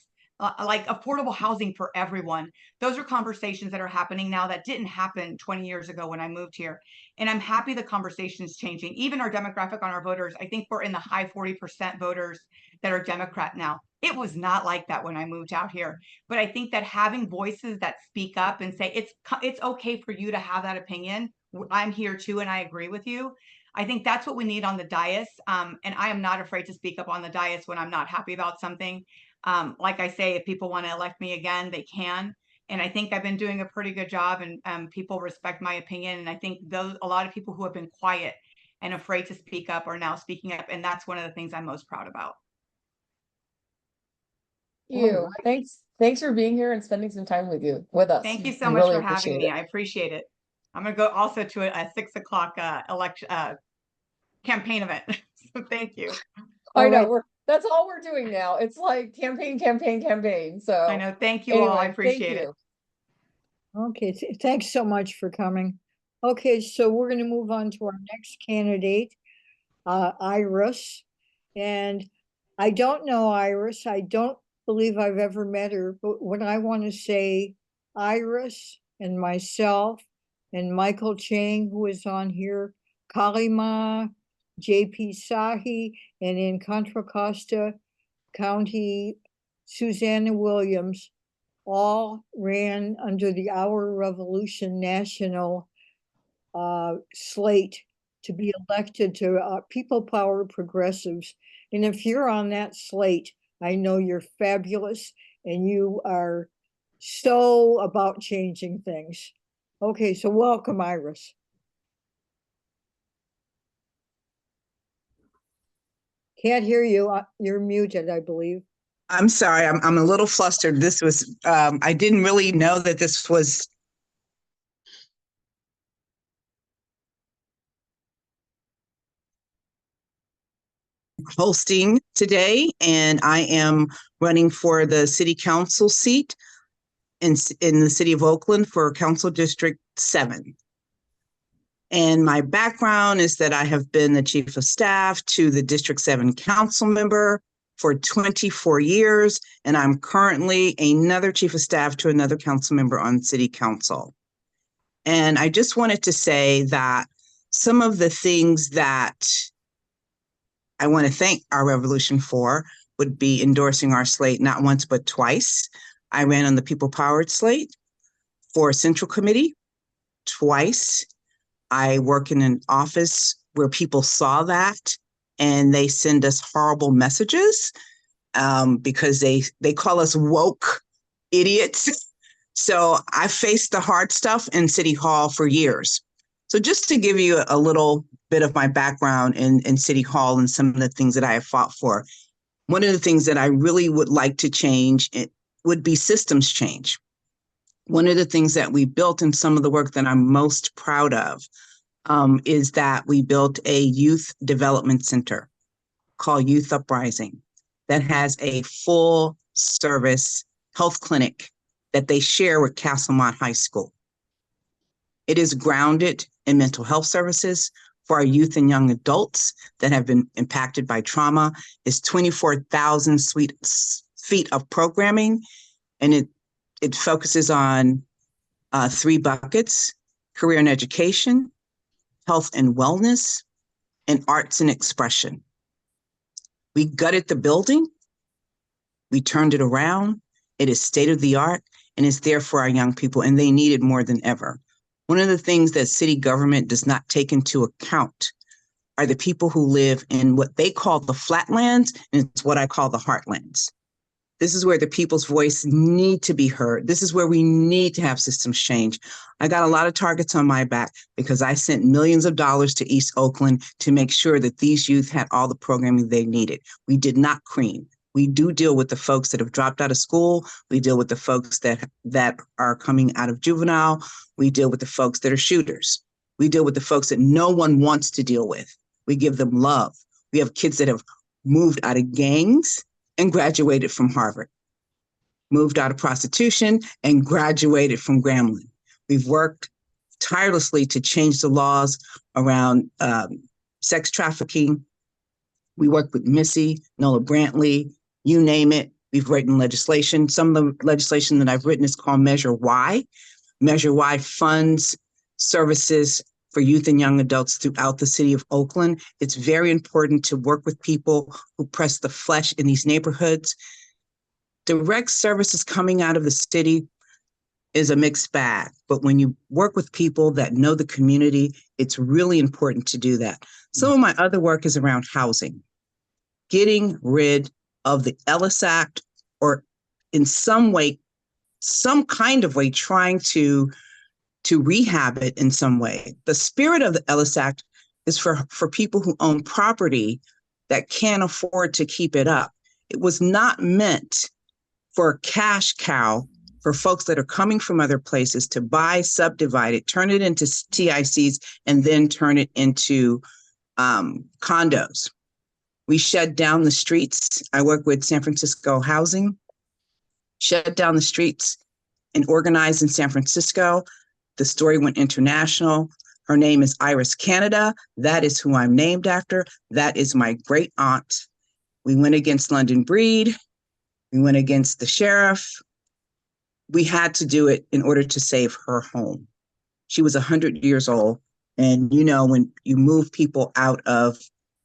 like affordable housing for everyone. Those are conversations that are happening now that didn't happen 20 years ago when I moved here. And I'm happy the conversation is changing. Even our demographic on our voters, I think we're in the high 40% voters that are Democrat now. It was not like that when I moved out here. But I think that having voices that speak up and say, it's okay for you to have that opinion. I'm here too, and I agree with you. I think that's what we need on the dais. And I am not afraid to speak up on the dais when I'm not happy about something. Like I say, if people want to elect me again, they can. And I think I've been doing a pretty good job, and people respect my opinion. And I think a lot of people who have been quiet and afraid to speak up are now speaking up. And that's one of the things I'm most proud about. You. Thanks for being here and spending some time with us. Thank you so much for having me. I appreciate it. I'm going to go also to a 6 o'clock campaign event. So thank you. I know that's all we're doing now. It's like campaign. So I know. Thank you all. I appreciate it. Okay. Thanks so much for coming. Okay. So we're going to move on to our next candidate, Iris. And I don't know Iris. I don't believe I've ever met her. But what I want to say, Iris and myself and Michael Chang, who is on here, Kalima, J.P. Sahi, and in Contra Costa County, Susanna Williams, all ran under the Our Revolution National slate to be elected to People Power Progressives. And if you're on that slate, I know you're fabulous and you are so about changing things. Okay, so welcome, Iris. Can't hear you. You're muted, I believe. I'm sorry, I'm a little flustered. This was, I didn't really know that this was hosting today, and I am running for the city council seat in the city of Oakland for Council District 7. And my background is that I have been the chief of staff to the District 7 council member for 24 years, and I'm currently another chief of staff to another council member on city council. And I just wanted to say that some of the things that I want to thank Our Revolution for would be endorsing our slate not once, but twice. I ran on the People Powered slate for Central Committee twice. I work in an office where people saw that and they send us horrible messages because they call us woke idiots. So I faced the hard stuff in City Hall for years. So just to give you a little bit of my background in City Hall and some of the things that I have fought for, one of the things that I really would like to change would be systems change. One of the things that we built in some of the work that I'm most proud of is that we built a youth development center called Youth Uprising that has a full service health clinic that they share with Castlemont High School. It is grounded in mental health services for our youth and young adults that have been impacted by trauma. It's 24,000 feet of programming, and it focuses on 3 buckets: career and education, health and wellness, and arts and expression. We gutted the building, we turned it around. It is state of the art and it's there for our young people, and they need it more than ever. One of the things that city government does not take into account are the people who live in what they call the flatlands, and it's what I call the heartlands. This is where the people's voice need to be heard. This is where we need to have systems change. I got a lot of targets on my back because I sent millions of dollars to East Oakland to make sure that these youth had all the programming they needed. We did not cream. We do deal with the folks that have dropped out of school. We deal with the folks that are coming out of juvenile. We deal with the folks that are shooters. We deal with the folks that no one wants to deal with. We give them love. We have kids that have moved out of gangs and graduated from Harvard, moved out of prostitution and graduated from Grambling. We've worked tirelessly to change the laws around sex trafficking. We work with Missy, Nola Brantley, you name it. We've written legislation. Some of the legislation that I've written is called Measure Y. Measure Y funds services for youth and young adults throughout the city of Oakland. It's very important to work with people who press the flesh in these neighborhoods. Direct services coming out of the city is a mixed bag, but when you work with people that know the community, it's really important to do that. Some of my other work is around housing, getting rid of the Ellis Act, or in some way, some kind of way, trying to rehab it in some way. The spirit of the Ellis Act is for people who own property that can't afford to keep it up. It was not meant for a cash cow for folks that are coming from other places to buy, subdivide it, turn it into TICs, and then turn it into condos. We shut down the streets. I work with San Francisco Housing, shut down the streets and organized in San Francisco. The story went international. Her name is Iris Canada. That is who I'm named after. That is my great aunt. We went against London Breed. We went against the sheriff. We had to do it in order to save her home. She was 100 years old And, you know, when you move people out of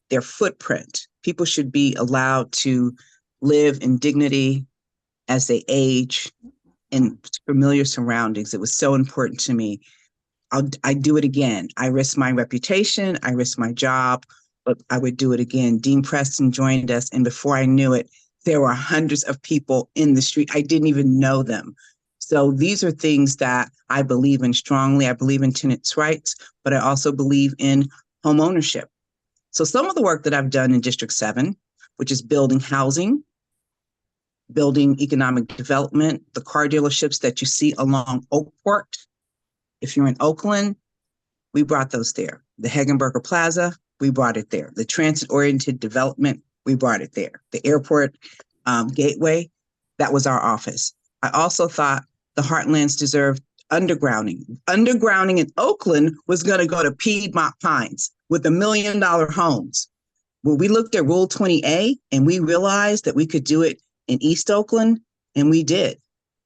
their footprint, people should be allowed to live in dignity as they age in familiar surroundings. It was so important to me. I do it again. I risk my reputation, I risk my job, but I would do it again. Dean Preston joined us, and before I knew it, there were hundreds of people in the street. I didn't even know them. So these are things that I believe in strongly. I believe in tenants' rights, but I also believe in home ownership. So some of the work that I've done in District 7, which is building housing, building economic development, the car dealerships that you see along Oakport. If you're in Oakland, we brought those there. The Hegenberger Plaza, we brought it there. The transit-oriented development, we brought it there. The airport gateway, that was our office. I also thought the Heartlands deserved undergrounding. Undergrounding in Oakland was going to go to Piedmont Pines with $1 million homes. When we looked at Rule 20A and we realized that we could do it in East Oakland, and we did.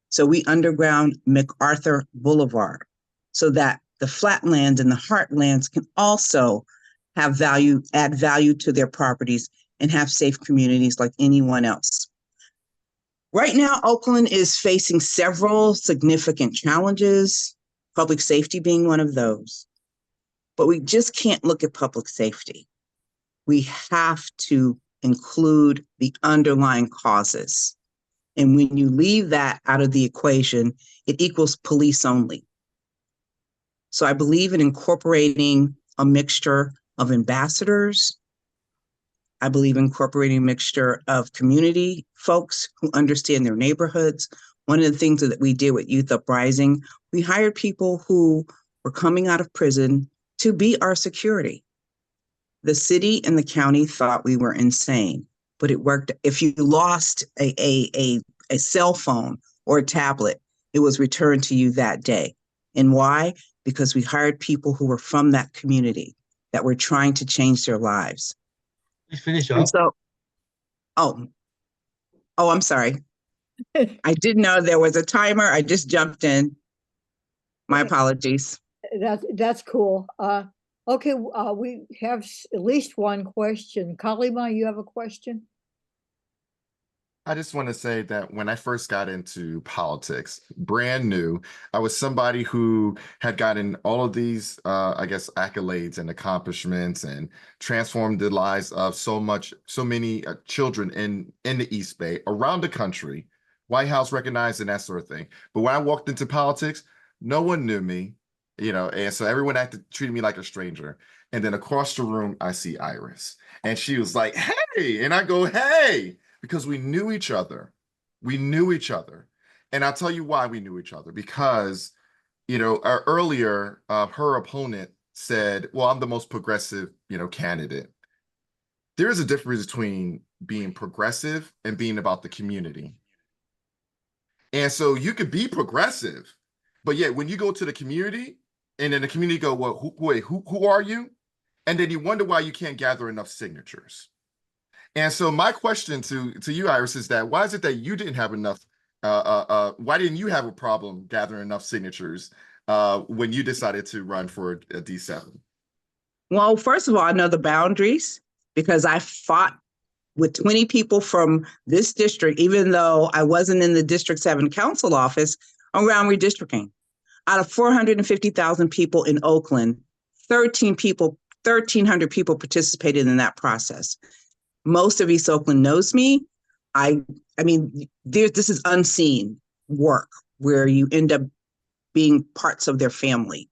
So we underground MacArthur Boulevard so that the flatlands and the heartlands can also have value, add value to their properties and have safe communities like anyone else. Right now, Oakland is facing several significant challenges, public safety being one of those. But we just can't look at public safety. We have to include the underlying causes. And when you leave that out of the equation, it equals police only. So I believe in incorporating a mixture of ambassadors. I believe in incorporating a mixture of community folks who understand their neighborhoods. One of the things that we did with Youth Uprising, we hired people who were coming out of prison to be our security. The city and the county thought we were insane, but it worked. If you lost a cell phone or a tablet, it was returned to you that day. And why? Because we hired people who were from that community that were trying to change their lives. Please finish And up. so, I'm sorry. I didn't know there was a timer. I just jumped in. My apologies. That's cool. Okay, we have at least one question. Kalima, you have a question? I just want to say that when I first got into politics, brand new, I was somebody who had gotten all of these, I guess, accolades and accomplishments and transformed the lives of so many children in the East Bay, around the country, White House recognized and that sort of thing. But when I walked into politics, no one knew me, you know, and so everyone treated me like a stranger. And then across the room, I see Iris, and she was like, "Hey," and I go, "Hey." Because we knew each other. We knew each other. And I'll tell you why we knew each other. Because, you know, earlier, her opponent said, well, I'm the most progressive, you know, candidate. There is a difference between being progressive and being about the community. And so you could be progressive, but yet when you go to the community and then the community go, well, who are you? And then you wonder why you can't gather enough signatures. And so my question to you, Iris, is that why is it that you didn't have enough? Why didn't you have a problem gathering enough signatures when you decided to run for a D7? Well, first of all, I know the boundaries because I fought with 20 people from this district, even though I wasn't in the District 7 council office, around redistricting. Out of 450,000 people in Oakland, 1,300 people participated in that process. Most of East Oakland knows me. I mean, this is unseen work where you end up being parts of their family.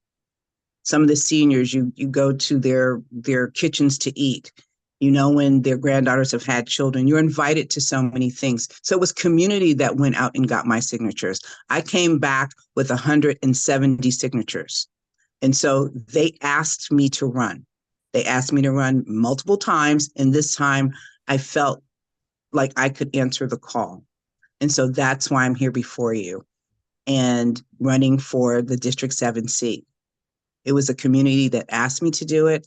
Some of the seniors, you go to their kitchens to eat. You know, when their granddaughters have had children, you're invited to so many things. So it was community that went out and got my signatures. I came back with 170 signatures. And so they asked me to run. They asked me to run multiple times, and this time I felt like I could answer the call. And so that's why I'm here before you and running for the District 7 seat. It was a community that asked me to do it.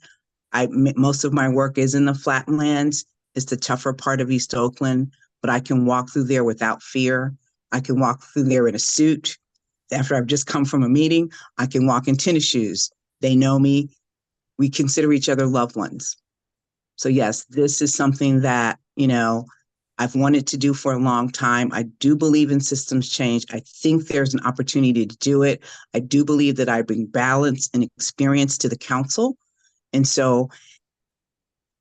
Most of my work is in the flatlands. It's the tougher part of East Oakland, but I can walk through there without fear. I can walk through there in a suit. After I've just come from a meeting, I can walk in tennis shoes. They know me. we consider each other loved ones. So yes, this is something that, I've wanted to do for a long time. I do believe in systems change. I think there's an opportunity to do it. I do believe that I bring balance and experience to the council. And so,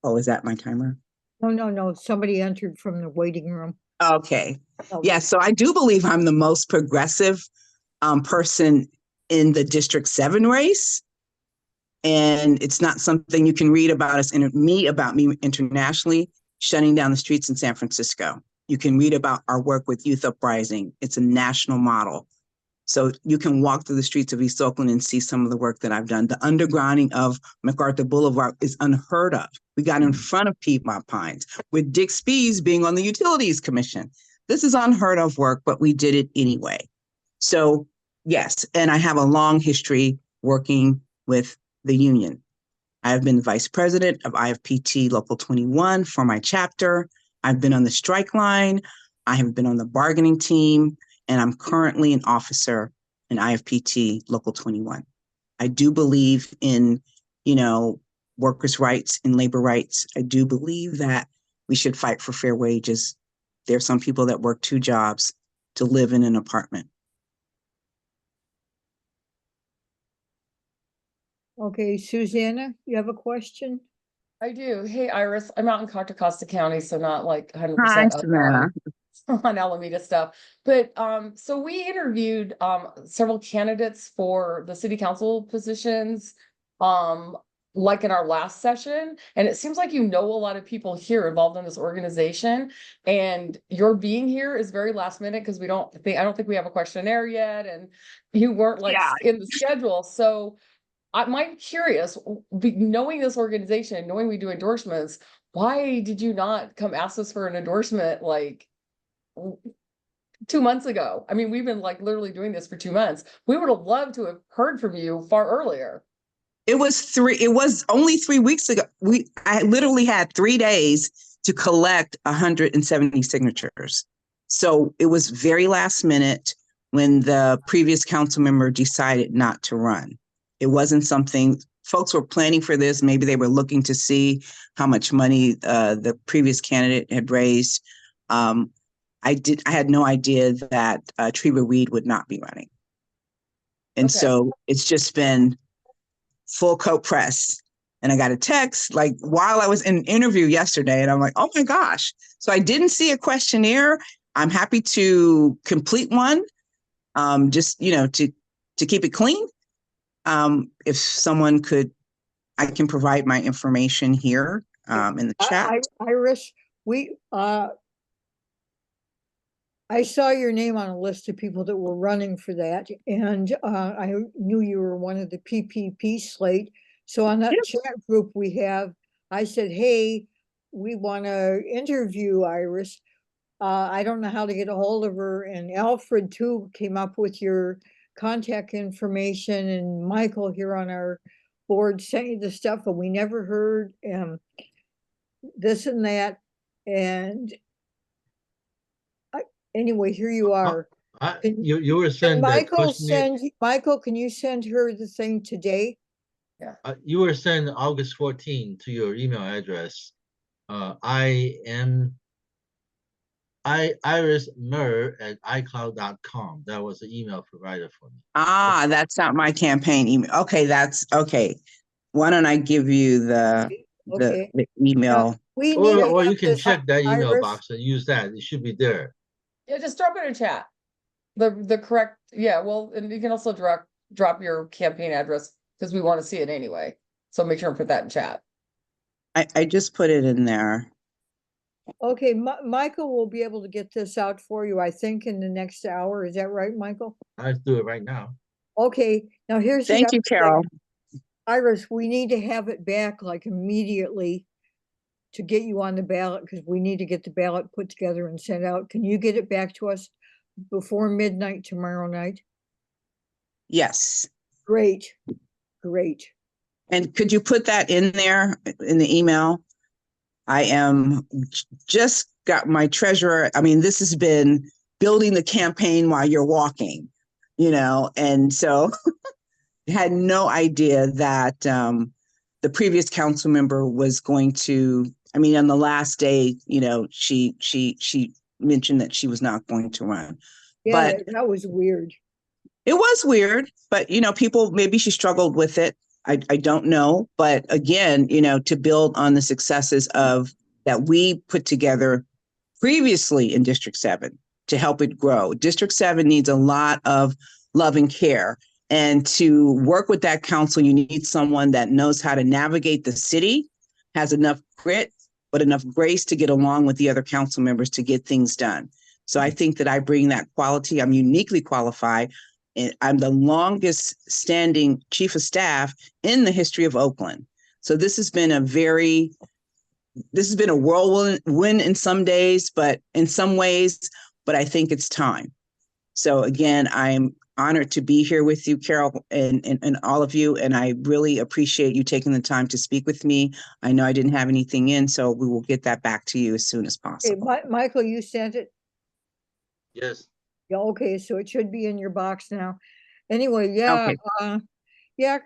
oh, is that my timer? No. Somebody entered from the waiting room. Okay. Oh. Yeah, so I do believe I'm the most progressive person in the District 7 race. And it's not something you can read about about me internationally, shutting down the streets in San Francisco. You can read about our work with Youth Uprising. It's a national model. So you can walk through the streets of East Oakland and see some of the work that I've done. The undergrounding of MacArthur Boulevard is unheard of. We got in front of Piedmont Pines with Dick Spees being on the Utilities Commission. This is unheard of work, but we did it anyway. So yes, and I have a long history working with the union. I have been vice president of IFPT Local 21 for my chapter. I've been on the strike line. I have been on the bargaining team, and I'm currently an officer in IFPT Local 21. I do believe in, workers' rights and labor rights. I do believe that we should fight for fair wages. There are some people that work 2 jobs to live in an apartment. Okay, Susanna, you have a question? I do. Hey, Iris, I'm out in Contra Costa County, so not like 100% Hi, up Savannah. on Alameda stuff. But so we interviewed several candidates for the city council positions like in our last session, and it seems like a lot of people here involved in this organization, and your being here is very last minute because I don't think we have a questionnaire yet, and you weren't in the schedule. So I'm curious, knowing this organization, knowing we do endorsements, why did you not come ask us for an endorsement 2 months ago? I mean, we've been literally doing this for 2 months. We would have loved to have heard from you far earlier. It was only 3 weeks ago. I literally had 3 days to collect 170 signatures. So it was very last minute when the previous council member decided not to run. It wasn't something folks were planning for this. Maybe they were looking to see how much money the previous candidate had raised. I had no idea that Treva Reed would not be running. And so it's just been full coat press. And I got a text while I was in an interview yesterday, and I'm like, oh my gosh. So I didn't see a questionnaire. I'm happy to complete one, just, to keep it clean. If someone could, I can provide my information here in the chat. Iris, I saw your name on a list of people that were running for that, and I knew you were one of the PPP slate. So on that chat group we have, I said, hey, we want to interview Iris. I don't know how to get a hold of her, and Alfred too came up with your contact information, and Michael here on our board sent you the stuff, but we never heard this and that. And anyway, here you are. You were sent that questionnaire. Michael, can you send her the thing today? Yeah. You were sent August 14 to your email address. irismer@icloud.com. That was the email provided for me. That's not my campaign email. Okay, that's okay. Why don't I give you the email? Or you can check that email box and use that. It should be there. Yeah, just drop it in chat. The correct, well, and you can also drop your campaign address because we want to see it anyway. So make sure and put that in chat. I just put it in there. Okay, Michael will be able to get this out for you, I think, in the next hour. Is that right, Michael? I'll do it right now. Okay, now here's the Thank you, Carol. Iris, we need to have it back immediately to get you on the ballot, because we need to get the ballot put together and sent out. Can you get it back to us before midnight tomorrow night? Yes. Great. And could you put that in there in the email? I am just got my treasurer. I mean, this has been building the campaign while you're walking, and so had no idea that the previous council member was going to, I mean, on the last day, you know, she mentioned that she was not going to run. Yeah, But that was weird. it was weird, but you know, people, maybe she struggled with it. I don't know. But again, you know, to build on the successes of that we put together previously in District 7 to help it grow. District 7 needs a lot of love and care. And to work with that council, you need someone that knows how to navigate the city, has enough grit, but enough grace to get along with the other council members to get things done. So I think that I bring that quality. I'm uniquely qualified. And I'm the longest standing chief of staff in the history of Oakland. So this has been a whirlwind in some days, but in some ways, but I think it's time. So again, I'm honored to be here with you, Carol, and all of you. And I really appreciate you taking the time to speak with me. I know I didn't have anything in, so we will get that back to you as soon as possible. Hey, Michael, you sent it? Yes. Yeah, okay, so it should be in your box now. Anyway, yeah, Okay. yeah,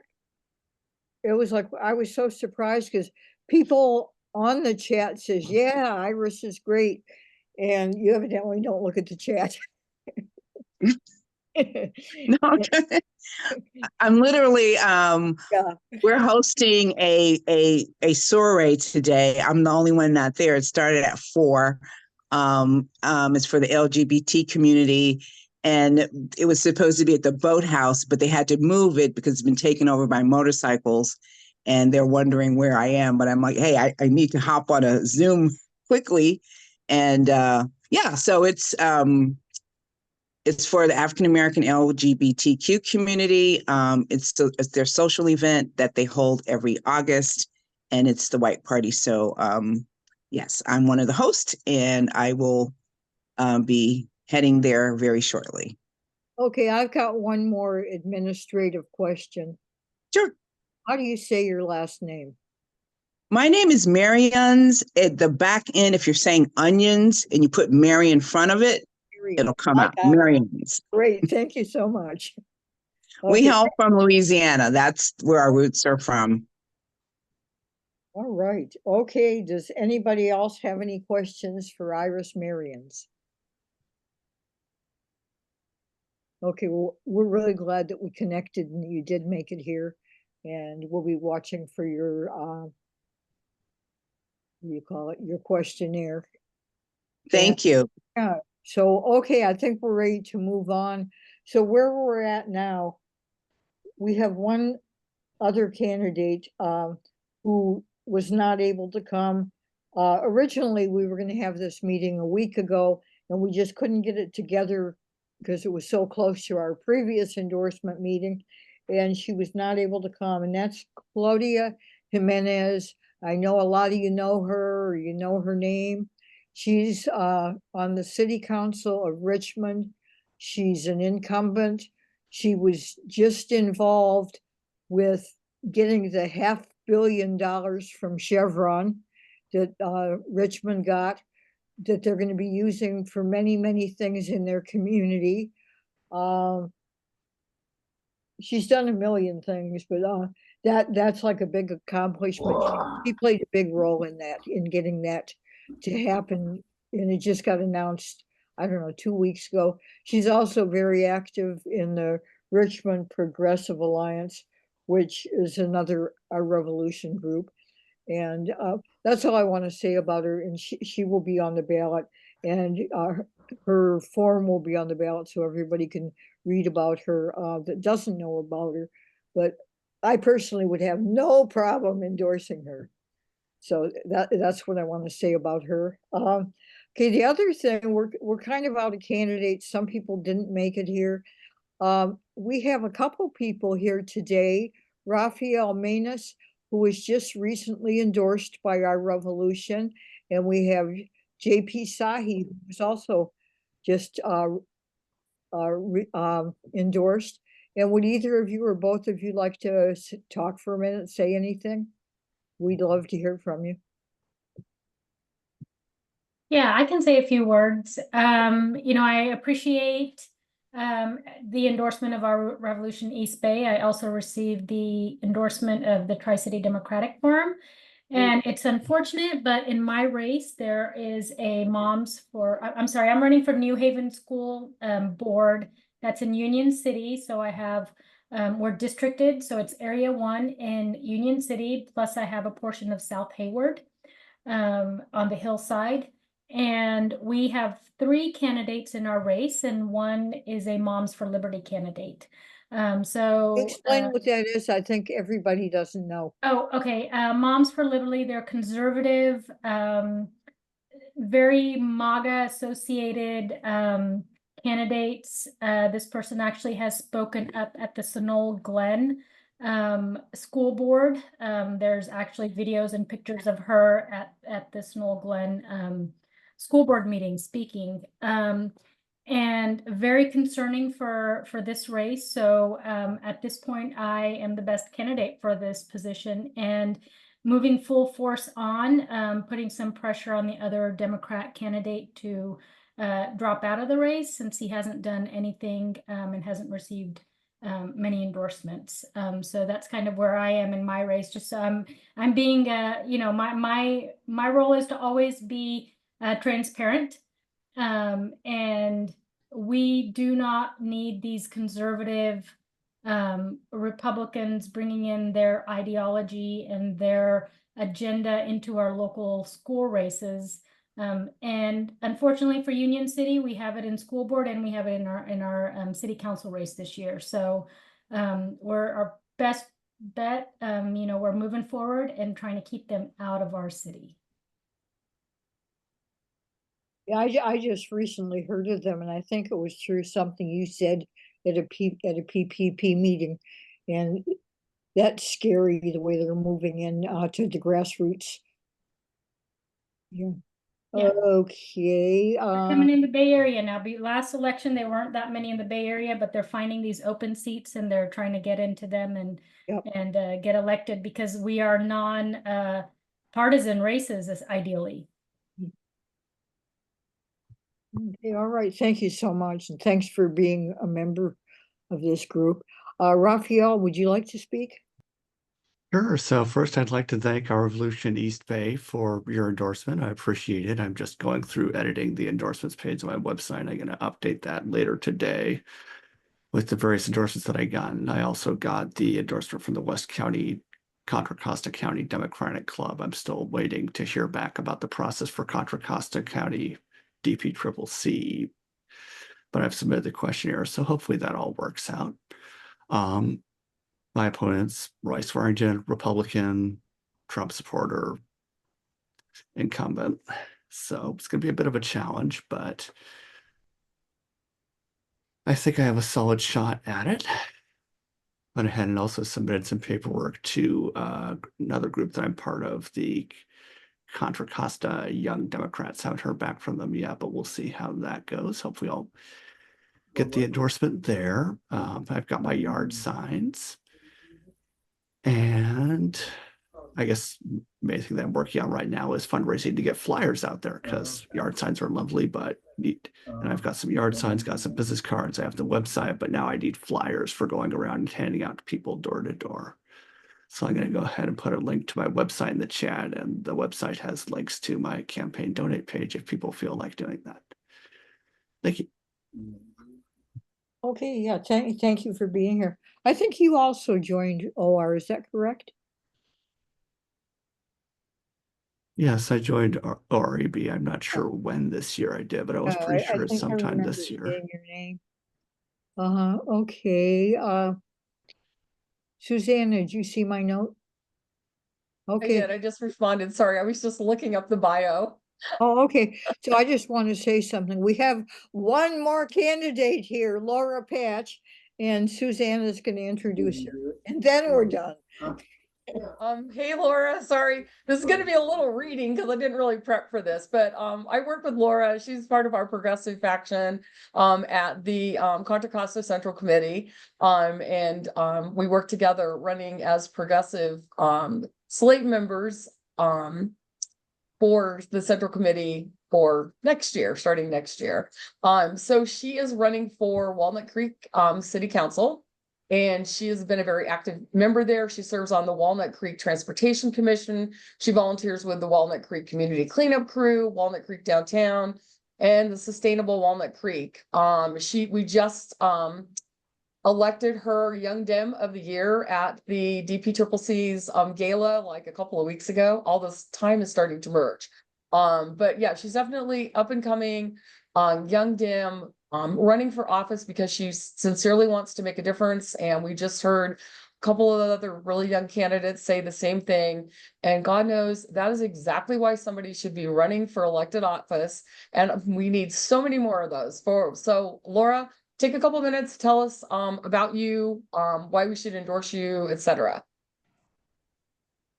it was like, I was so surprised because people on the chat says, yeah, Iris is great. And you evidently don't look at the chat. No, okay. I'm literally, we're hosting a soiree today. I'm the only one not there. It started at 4. It's for the LGBT community. And it was supposed to be at the boathouse, but they had to move it because it's been taken over by motorcycles. And they're wondering where I am. But I'm like, hey, I need to hop on a Zoom quickly. And yeah, so it's for the African American LGBTQ community. It's their social event that they hold every August, and it's the White Party. So yes, I'm one of the hosts, and I will be heading there very shortly. Okay, I've got one more administrative question. Sure. How do you say your last name? My name is Merriouns. At the back end, if you're saying onions and you put Mary in front of it, it'll come out. Merriouns. Great, thank you so much. We Okay. hail from Louisiana. That's where our roots are from. All right. Okay. Does anybody else have any questions for Iris Merriouns? Okay, well, we're really glad that we connected and you did make it here. And we'll be watching for your, what do you call it, your questionnaire. Thank you. Yeah. So, okay, I think we're ready to move on. So where we're at now, we have one other candidate who was not able to come. Originally, we were going to have this meeting a week ago, and we just couldn't get it together because it was so close to our previous endorsement meeting, and she was not able to come. And that's Claudia Jimenez. I know a lot of you know her, or you know her name. She's on the city council of Richmond. She's an incumbent. She was just involved with getting the $500 million from Chevron that Richmond got, that they're going to be using for many, many things in their community. She's done a million things, but that's like a big accomplishment. She played a big role in that, in getting that to happen. And it just got announced, I don't know, 2 weeks ago. She's also very active in the Richmond Progressive Alliance, which is another revolution group. And that's all I want to say about her. And she will be on the ballot, and her form will be on the ballot so everybody can read about her that doesn't know about her. But I personally would have no problem endorsing her. So that's what I want to say about her. Okay, the other thing, we're kind of out of candidates. Some people didn't make it here. We have a couple people here today. Rafael Menis, who was just recently endorsed by our revolution. And we have JP Sahi, who was also just endorsed. And would either of you or both of you like to talk for a minute, say anything? We'd love to hear from you. Yeah, I can say a few words. I appreciate the endorsement of our Revolution East Bay. I also received the endorsement of the Tri-City Democratic Forum. And it's unfortunate, but in my race, there is a I'm sorry, I'm running for New Haven School Board. That's in Union City. So I have, we're districted. So it's Area 1 in Union City. Plus I have a portion of South Hayward on the hillside. And we have 3 candidates in our race, and one is a Moms for Liberty candidate. Explain what that is. I think everybody doesn't know. Oh, okay. Moms for Liberty, they're conservative, very MAGA associated candidates. This person actually has spoken up at the Sunol Glen school board. There's actually videos and pictures of her at the Sunol Glen school board meeting speaking. And very concerning for this race. So at this point, I am the best candidate for this position, and moving full force on, putting some pressure on the other Democrat candidate to drop out of the race, since he hasn't done anything and hasn't received many endorsements. So that's kind of where I am in my race. Just I'm being, you know, my role is to always be transparent. And we do not need these conservative Republicans bringing in their ideology and their agenda into our local school races. And unfortunately for Union City, we have it in school board and we have it in our city council race this year. So we're our best bet. You know, we're moving forward and trying to keep them out of our city. Yeah, I just recently heard of them, and I think it was through something you said at a PPP meeting, and that's scary the way they're moving in to the grassroots. Yeah. Yeah. Okay. They're coming in the Bay Area now. Last election, there weren't that many in the Bay Area, but they're finding these open seats and they're trying to get into them and get elected, because we are non-partisan races, ideally. Okay, all right. Thank you so much. And thanks for being a member of this group. Rafael, would you like to speak? Sure. So first, I'd like to thank our Revolution East Bay for your endorsement. I appreciate it. I'm just going through editing the endorsements page on my website. I'm going to update that later today with the various endorsements that I got. And I also got the endorsement from the West County, Contra Costa County Democratic Club. I'm still waiting to hear back about the process for Contra Costa County DPCCC, but I've submitted the questionnaire, so hopefully that all works out. My opponent's Royce Warrington, Republican, Trump supporter, incumbent. So it's going to be a bit of a challenge, but I think I have a solid shot at it. Went ahead and also submitted some paperwork to another group that I'm part of, the Contra Costa Young Democrats. Haven't heard back from them yet, but we'll see how that goes. Hopefully I'll get the endorsement there. I've got my yard signs. And I guess main thing that I'm working on right now is fundraising to get flyers out there, because yard signs are lovely, but neat. And I've got some yard signs, got some business cards. I have the website, but now I need flyers for going around and handing out to people door to door. So I'm going to go ahead and put a link to my website in the chat, and the website has links to my campaign donate page if people feel like doing that. Thank you. Okay, yeah, thank you for being here. I think you also joined OR, is that correct? Yes, I joined OREB. I'm not sure when this year I did, but I was pretty sure it's sometime this year. Your name. Okay. Susanna, did you see my note? Okay. I did. I just responded. Sorry, I was just looking up the bio. Oh, okay. So I just want to say something. We have one more candidate here, Laura Patch, and Susanna's going to introduce her, and then we're done. Hey Laura, sorry. This is going to be a little reading because I didn't really prep for this, but I work with Laura. She's part of our progressive faction at the Contra Costa Central Committee. And we work together running as progressive slate members for for the Central Committee for next year, starting next year. So she is running for Walnut Creek City Council, and she has been a very active member there. She serves on the Walnut Creek Transportation Commission. She volunteers with the Walnut Creek Community Cleanup Crew, Walnut Creek Downtown, and the Sustainable Walnut Creek. We just elected her Young Dem of the Year at the DPCCC's gala like a couple of weeks ago. All this time is starting to merge. But yeah, she's definitely up and coming, Young Dem, running for office because she sincerely wants to make a difference. And we just heard a couple of other really young candidates say the same thing. And God knows that is exactly why somebody should be running for elected office. And we need so many more of those. So Laura, take a couple minutes, tell us about you, why we should endorse you, etc.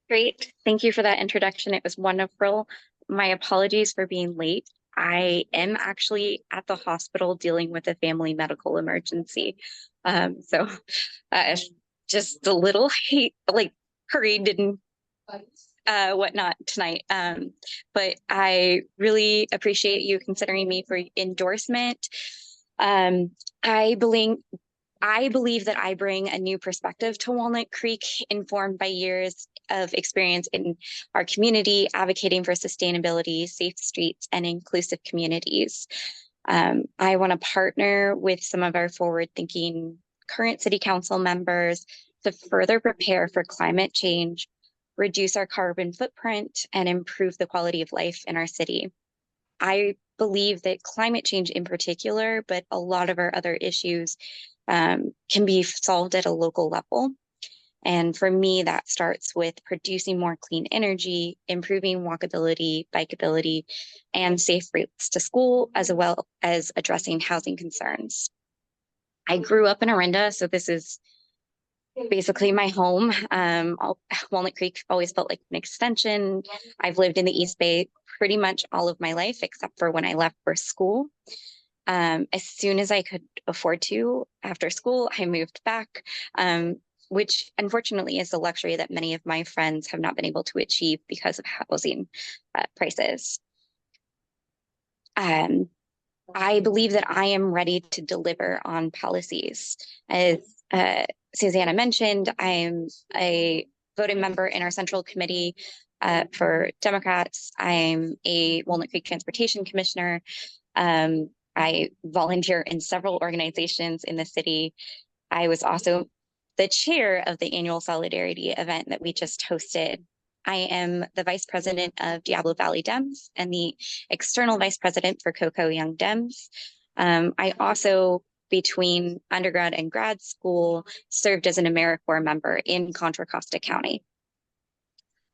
Great. Thank you for that introduction. It was wonderful. My apologies for being late. I am actually at the hospital dealing with a family medical emergency. So just a little hurried and whatnot tonight. But I really appreciate you considering me for endorsement. I believe that I bring a new perspective to Walnut Creek, informed by years of experience in our community, advocating for sustainability, safe streets, and inclusive communities. I want to partner with some of our forward-thinking current city council members to further prepare for climate change, reduce our carbon footprint, and improve the quality of life in our city. I believe that climate change in particular, but a lot of our other issues can be solved at a local level. And for me, that starts with producing more clean energy, improving walkability, bikeability, and safe routes to school, as well as addressing housing concerns. I grew up in Orinda, so this is basically my home. Walnut Creek always felt like an extension. I've lived in the East Bay pretty much all of my life, except for when I left for school. As soon as I could afford to, after school, I moved back, which unfortunately is a luxury that many of my friends have not been able to achieve because of housing prices. I believe that I am ready to deliver on policies. As Susanna mentioned, I'm a voting member in our central committee for Democrats. I'm a Walnut Creek Transportation Commissioner. I volunteer in several organizations in the city. I was also the chair of the annual solidarity event that we just hosted. I am the vice president of Diablo Valley Dems and the external vice president for Cocoa Young Dems. I also, between undergrad and grad school, served as an AmeriCorps member in Contra Costa County.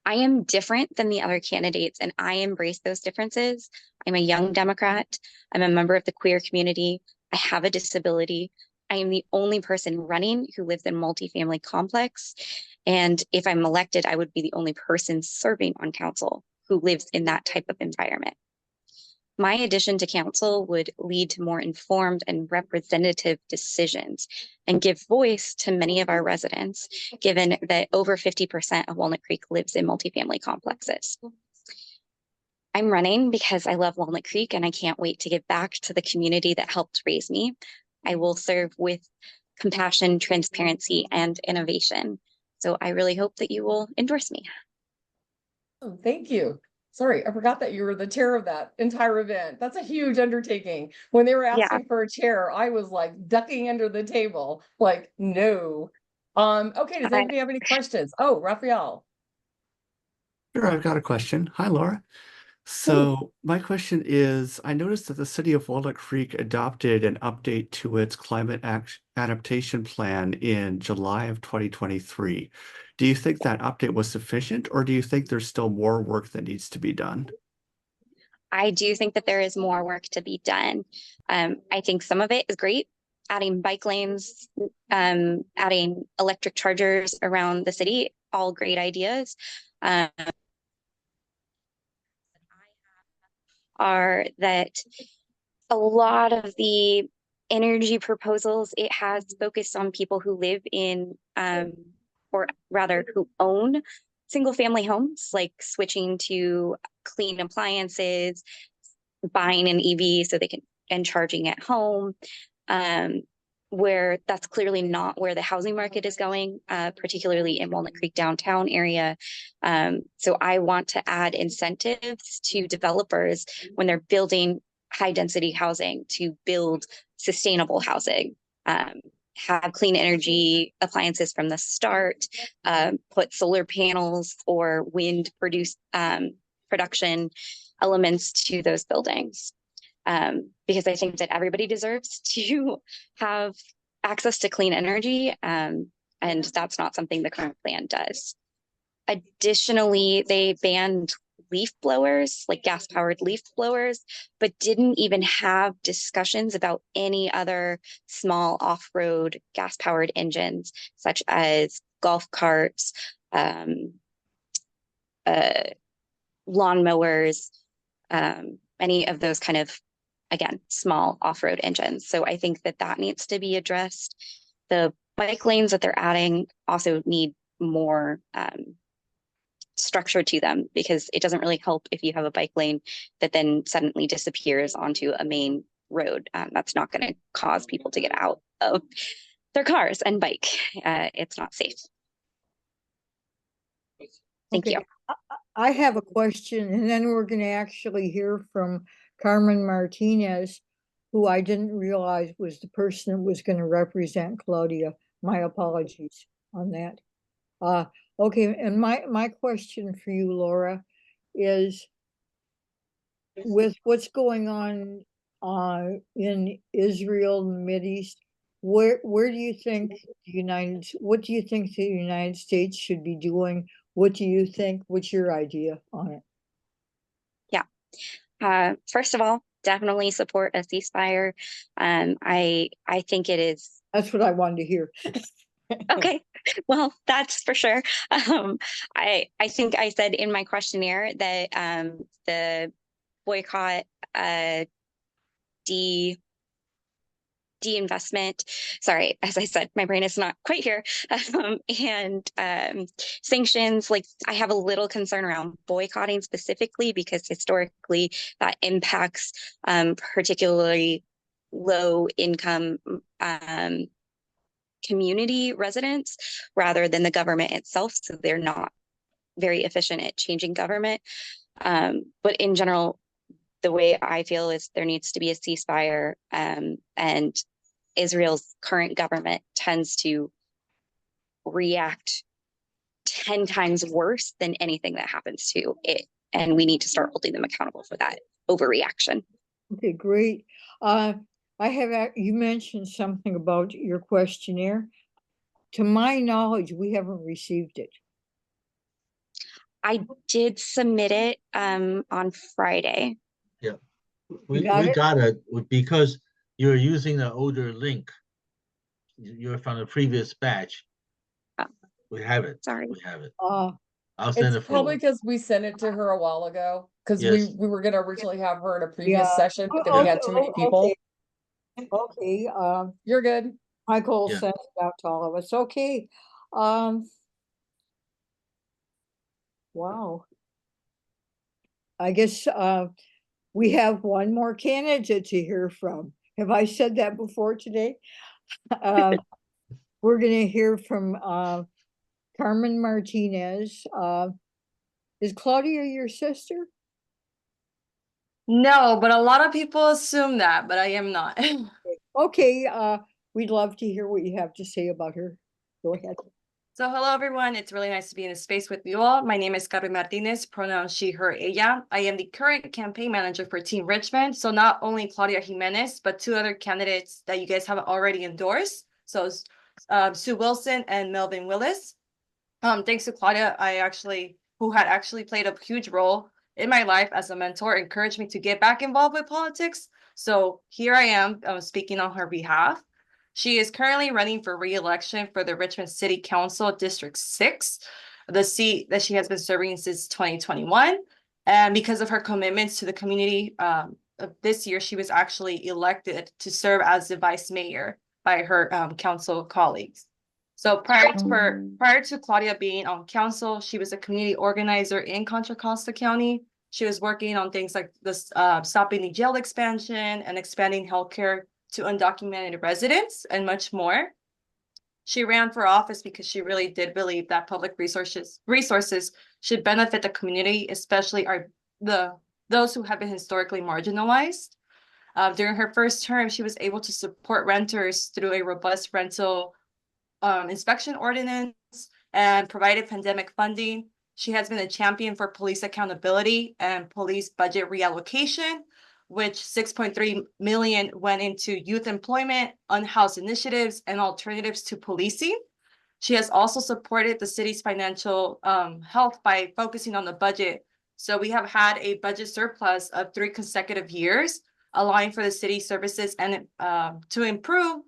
I am different than the other candidates, and I embrace those differences. I'm a young Democrat. I'm a member of the queer community. I have a disability. I am the only person running who lives in a multifamily complex. And if I'm elected, I would be the only person serving on council who lives in that type of environment. My addition to council would lead to more informed and representative decisions and give voice to many of our residents, given that over 50% of Walnut Creek lives in multifamily complexes. I'm running because I love Walnut Creek and I can't wait to give back to the community that helped raise me. I will serve with compassion, transparency, and innovation. So I really hope that you will endorse me. Oh, thank you. Sorry, I forgot that you were the chair of that entire event. That's a huge undertaking. When they were asking for a chair, I was like ducking under the table, like, no. Okay, does anybody have any questions? Oh, Rafael. Sure, I've got a question. Hi, Laura. So my question is, I noticed that the city of Walnut Creek adopted an update to its climate adaptation plan in July of 2023. Do you think that update was sufficient, or do you think there's still more work that needs to be done? I do think that there is more work to be done. I think some of it is great, adding bike lanes, adding electric chargers around the city, all great ideas. Are that a lot of the energy proposals, it has focused on people who live in, or rather who own single family homes, like switching to clean appliances, buying an EV so they can, and charging at home, where that's clearly not where the housing market is going, particularly in Walnut Creek downtown area. So I want to add incentives to developers when they're building high density housing to build sustainable housing, have clean energy appliances from the start, put solar panels or wind production elements to those buildings. Because I think that everybody deserves to have access to clean energy, and that's not something the current plan does. Additionally, they banned leaf blowers, like gas-powered leaf blowers, but didn't even have discussions about any other small off-road gas-powered engines, such as golf carts, lawnmowers, any of those kind of, again, small off-road engines. So I think that that needs to be addressed. The bike lanes that they're adding also need more structure to them, because it doesn't really help if you have a bike lane that then suddenly disappears onto a main road. That's not going to cause people to get out of their cars and bike. It's not safe. Thank you. I have a question, and then we're going to actually hear from Carmen Martinez, who I didn't realize was the person that was going to represent Claudia. My apologies on that. Okay, and my question for you, Laura, is with what's going on in Israel, the Mideast, where do you think what do you think the United States should be doing? What do you think? What's your idea on it? Yeah. First of all, definitely support a ceasefire. I think it is. That's what I wanted to hear. Okay, well, that's for sure. I think I said in my questionnaire that the boycott, de-investment, sorry, as I said, my brain is not quite here, and sanctions, like I have a little concern around boycotting specifically, because historically that impacts particularly low income community residents rather than the government itself. So they're not very efficient at changing government. But in general, the way I feel is there needs to be a ceasefire, and Israel's current government tends to react 10 times worse than anything that happens to it. And we need to start holding them accountable for that overreaction. Okay, great. You mentioned something about your questionnaire. To my knowledge, we haven't received it. I did submit it on Friday. Yeah, we got it because you're using the older link. You're from the previous batch. Oh, we have it. Sorry. We have it. I'll send it It's probably forward. because we sent it to her a while ago, because Yes. we were going to originally have her in a previous session, but then we had too many people. Okay. You're good. Michael Yeah. sent it out to all of us. Okay. Wow. I guess we have one more candidate to hear from. Have I said that before today? We're going to hear from Carmen Martinez. Is Claudia your sister? No, but a lot of people assume that, but I am not. Okay, we'd love to hear what you have to say about her. Go ahead. So hello, everyone. It's really nice to be in a space with you all. My name is Carmen Martinez, pronouns she, her, ella. I am the current campaign manager for Team Richmond. So not only Claudia Jimenez, but two other candidates that you guys have already endorsed. So Sue Wilson and Melvin Willis. Thanks to Claudia, who had actually played a huge role in my life as a mentor, encouraged me to get back involved with politics. So here I am speaking on her behalf. She is currently running for re-election for the Richmond City Council District 6, the seat that she has been serving since 2021. And because of her commitments to the community, this year she was actually elected to serve as the vice mayor by her council colleagues. So prior to Claudia being on council, she was a community organizer in Contra Costa County. She was working on things like this, stopping the jail expansion and expanding healthcare to undocumented residents and much more. She ran for office because she really did believe that public resources should benefit the community, especially those who have been historically marginalized. During her first term, she was able to support renters through a robust rental inspection ordinance and provided pandemic funding. She has been a champion for police accountability and police budget reallocation, which 6.3 million went into youth employment, unhoused initiatives, and alternatives to policing. She has also supported the city's financial health by focusing on the budget. So we have had a budget surplus of 3 consecutive years, allowing for the city services and to improve.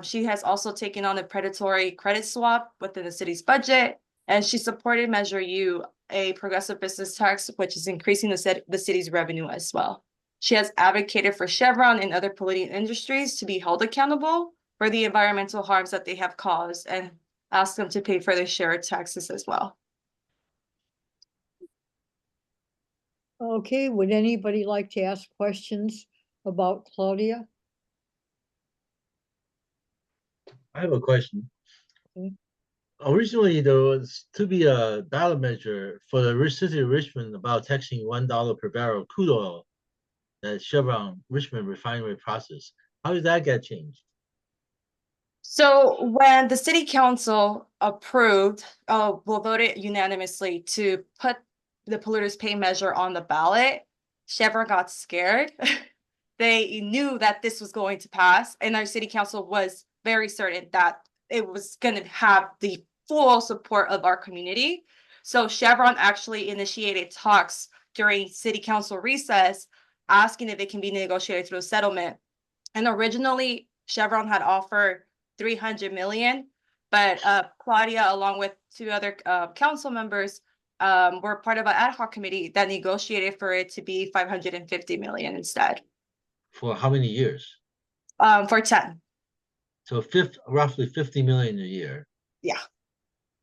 She has also taken on a predatory credit swap within the city's budget, and she supported Measure U, a progressive business tax, which is increasing the city's revenue as well. She has advocated for Chevron and other polluting industries to be held accountable for the environmental harms that they have caused and asked them to pay for their share of taxes as well. Okay, would anybody like to ask questions about Claudia? I have a question. Okay. Originally, there was to be a ballot measure for the city of Richmond about taxing $1 per barrel crude oil that Chevron Richmond refinery process. How did that get changed? So when the city council voted unanimously to put the polluters pay measure on the ballot, Chevron got scared. They knew that this was going to pass, and our city council was very certain that it was going to have the full support of our community. So Chevron actually initiated talks during city council recess, asking if it can be negotiated through a settlement. And originally, Chevron had offered 300 million, but Claudia, along with 2 other council members, were part of an ad hoc committee that negotiated for it to be 550 million instead. For how many years? For 10. So roughly 50 million a year. Yeah.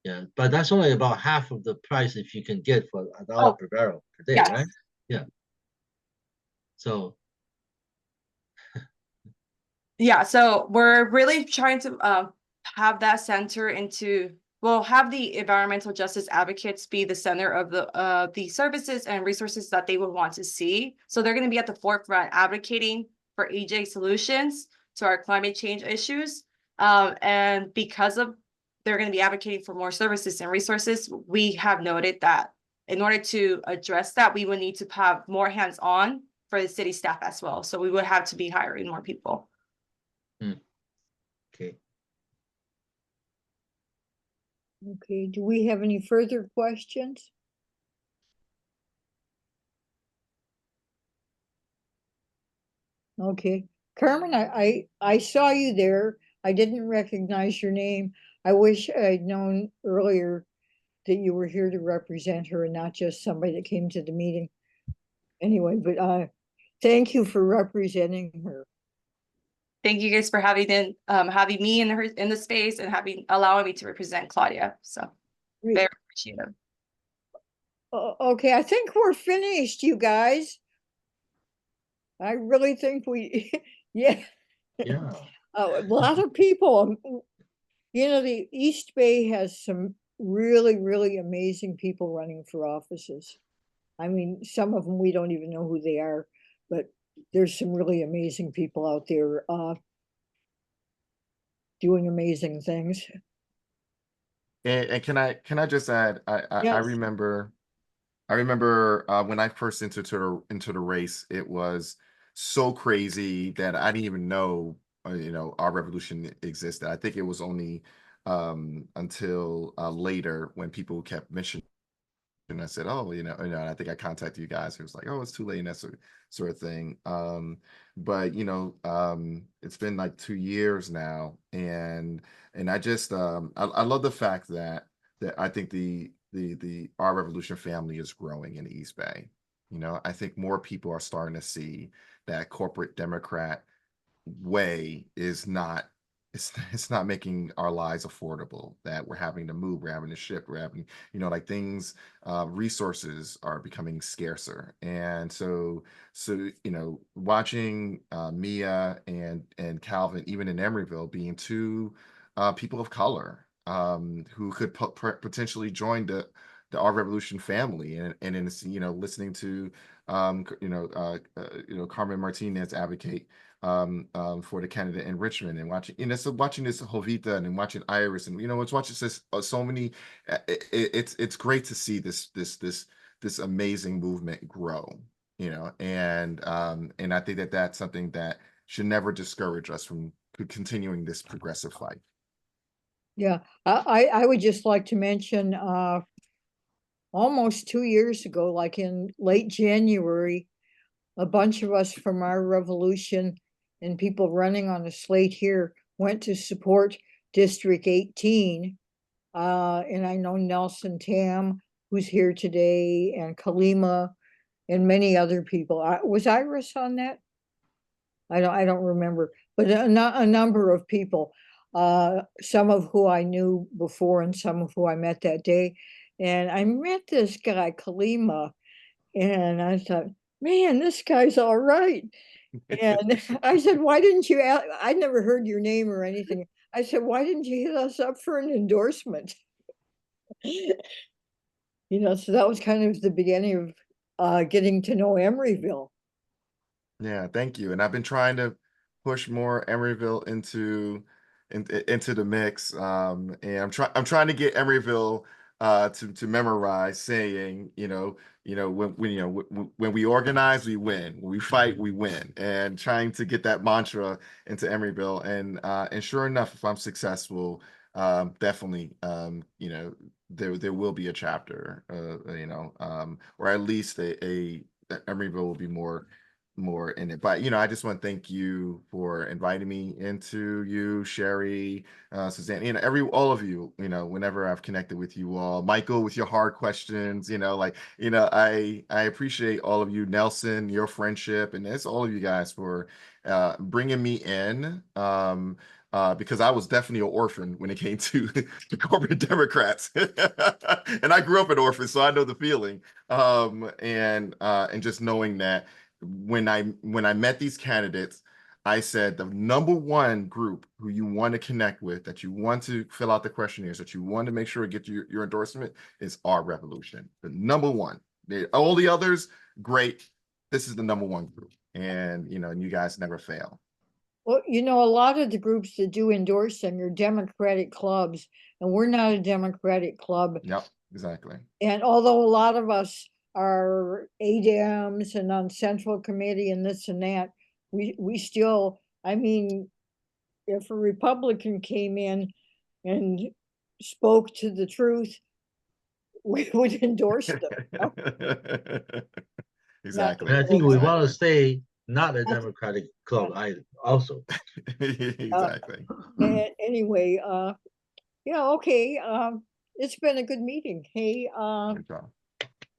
Yeah, but that's only about half of the price if you can get for $1 per barrel per day, yes. right? Yeah. So yeah, so we're really trying to have that center into, well, have the environmental justice advocates be the center of the services and resources that they would want to see. So they're going to be at the forefront advocating for EJ solutions to our climate change issues. And because of they're going to be advocating for more services and resources, we have noted that in order to address that, we would need to have more hands-on for the city staff as well. So we would have to be hiring more people. Okay. Okay, do we have any further questions? Okay, Carmen, I saw you there. I didn't recognize your name. I wish I'd known earlier that you were here to represent her and not just somebody that came to the meeting. Anyway, but thank you for representing her. Thank you guys for having me in the space and allowing me to represent Claudia. So Great. very appreciative. Okay, I think we're finished, you guys. I really think yeah. Yeah. A lot of people, the East Bay has some really, really amazing people running for offices. I mean, some of them we don't even know who they are, but there's some really amazing people out there doing amazing things. And can I just add, I remember when I first entered into the race, it was so crazy that I didn't even know our revolution existed. I think it was only until later when people kept mentioning. And I said, oh, and I think I contacted you guys. It was like, oh, it's too late, and that sort of thing. But it's been like 2 years now, and I just I love the fact that I think the our revolution family is growing in the East Bay. I think more people are starting to see that corporate Democrat way is not it's not making our lives affordable, that we're having to move, we're having to ship, we're having, like things, resources are becoming scarcer. And so watching Mia and Calvin, even in Emeryville, being two people of color, who could potentially join the Our Revolution family, and in listening to Carmen Martinez advocate for the candidate in Richmond, and watching this Jovita, and then watching Iris, and it's watching this so many. It's great to see this amazing movement grow. And I think that that's something that should never discourage us from continuing this progressive fight. Yeah, I would just like to mention, almost 2 years ago, like in late January, a bunch of us from Our Revolution and people running on the slate here went to support District 18. And I know Nelson Tam, who's here today, and Kalima, and many other people. Was Iris on that? I don't remember, but a number of people, some of who I knew before and some of who I met that day. And I met this guy, Kalima, and I thought, man, this guy's all right. And I said, why didn't you, I never heard your name or anything. I said, why didn't you hit us up for an endorsement? So that was kind of the beginning of getting to know Emeryville. Yeah, thank you. And I've been trying to push more Emeryville into the mix. And I'm trying to get Emeryville to memorize saying, when we organize, we win. When we fight, we win. And trying to get that mantra into Emeryville. And sure enough, if I'm successful, definitely, there will be a chapter, or at least Emeryville will be more in it. But I just want to thank you for inviting me into, you, Sherry, Suzanne, all of you, whenever I've connected with you all, Michael, with your hard questions, I appreciate all of you, Nelson, your friendship, and it's all of you guys for bringing me in, because I was definitely an orphan when it came to the corporate Democrats. And I grew up an orphan, so I know the feeling. And just knowing that when I met these candidates, I said the number one group who you want to connect with, that you want to fill out the questionnaires, that you want to make sure to get your endorsement, is Our Revolution. The number one. All the others, great. This is the number one group. And and you guys never fail. Well, a lot of the groups that do endorsing are Democratic clubs, and we're not a Democratic club. Yep, exactly. And although a lot of us are ADEMs and on Central Committee and this and that, we still, if a Republican came in and spoke to the truth, we would endorse them. Exactly. And I think we want to stay not a Democratic club either, also. Exactly. Anyway, yeah, okay. It's been a good meeting. Hey,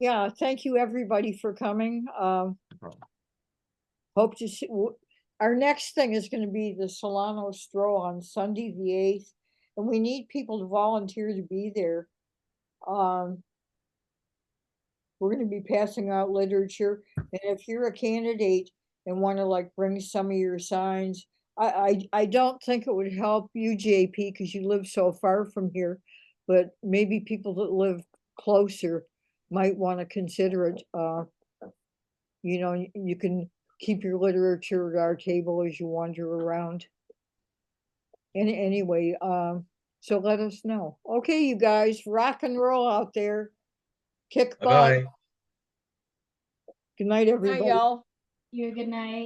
yeah, thank you everybody for coming. Hope to see, our next thing is going to be the Solano Stroll on Sunday the 8th, and we need people to volunteer to be there. We're going to be passing out literature, and if you're a candidate and want to bring some of your signs, I don't think it would help you, JP, because you live so far from here, but maybe people that live closer might want to consider it. You can keep your literature at our table as you wander around. And anyway, so let us know. Okay, you guys, rock and roll out there. Kick butt. Bye. Good night, everybody. Bye, y'all. You good night.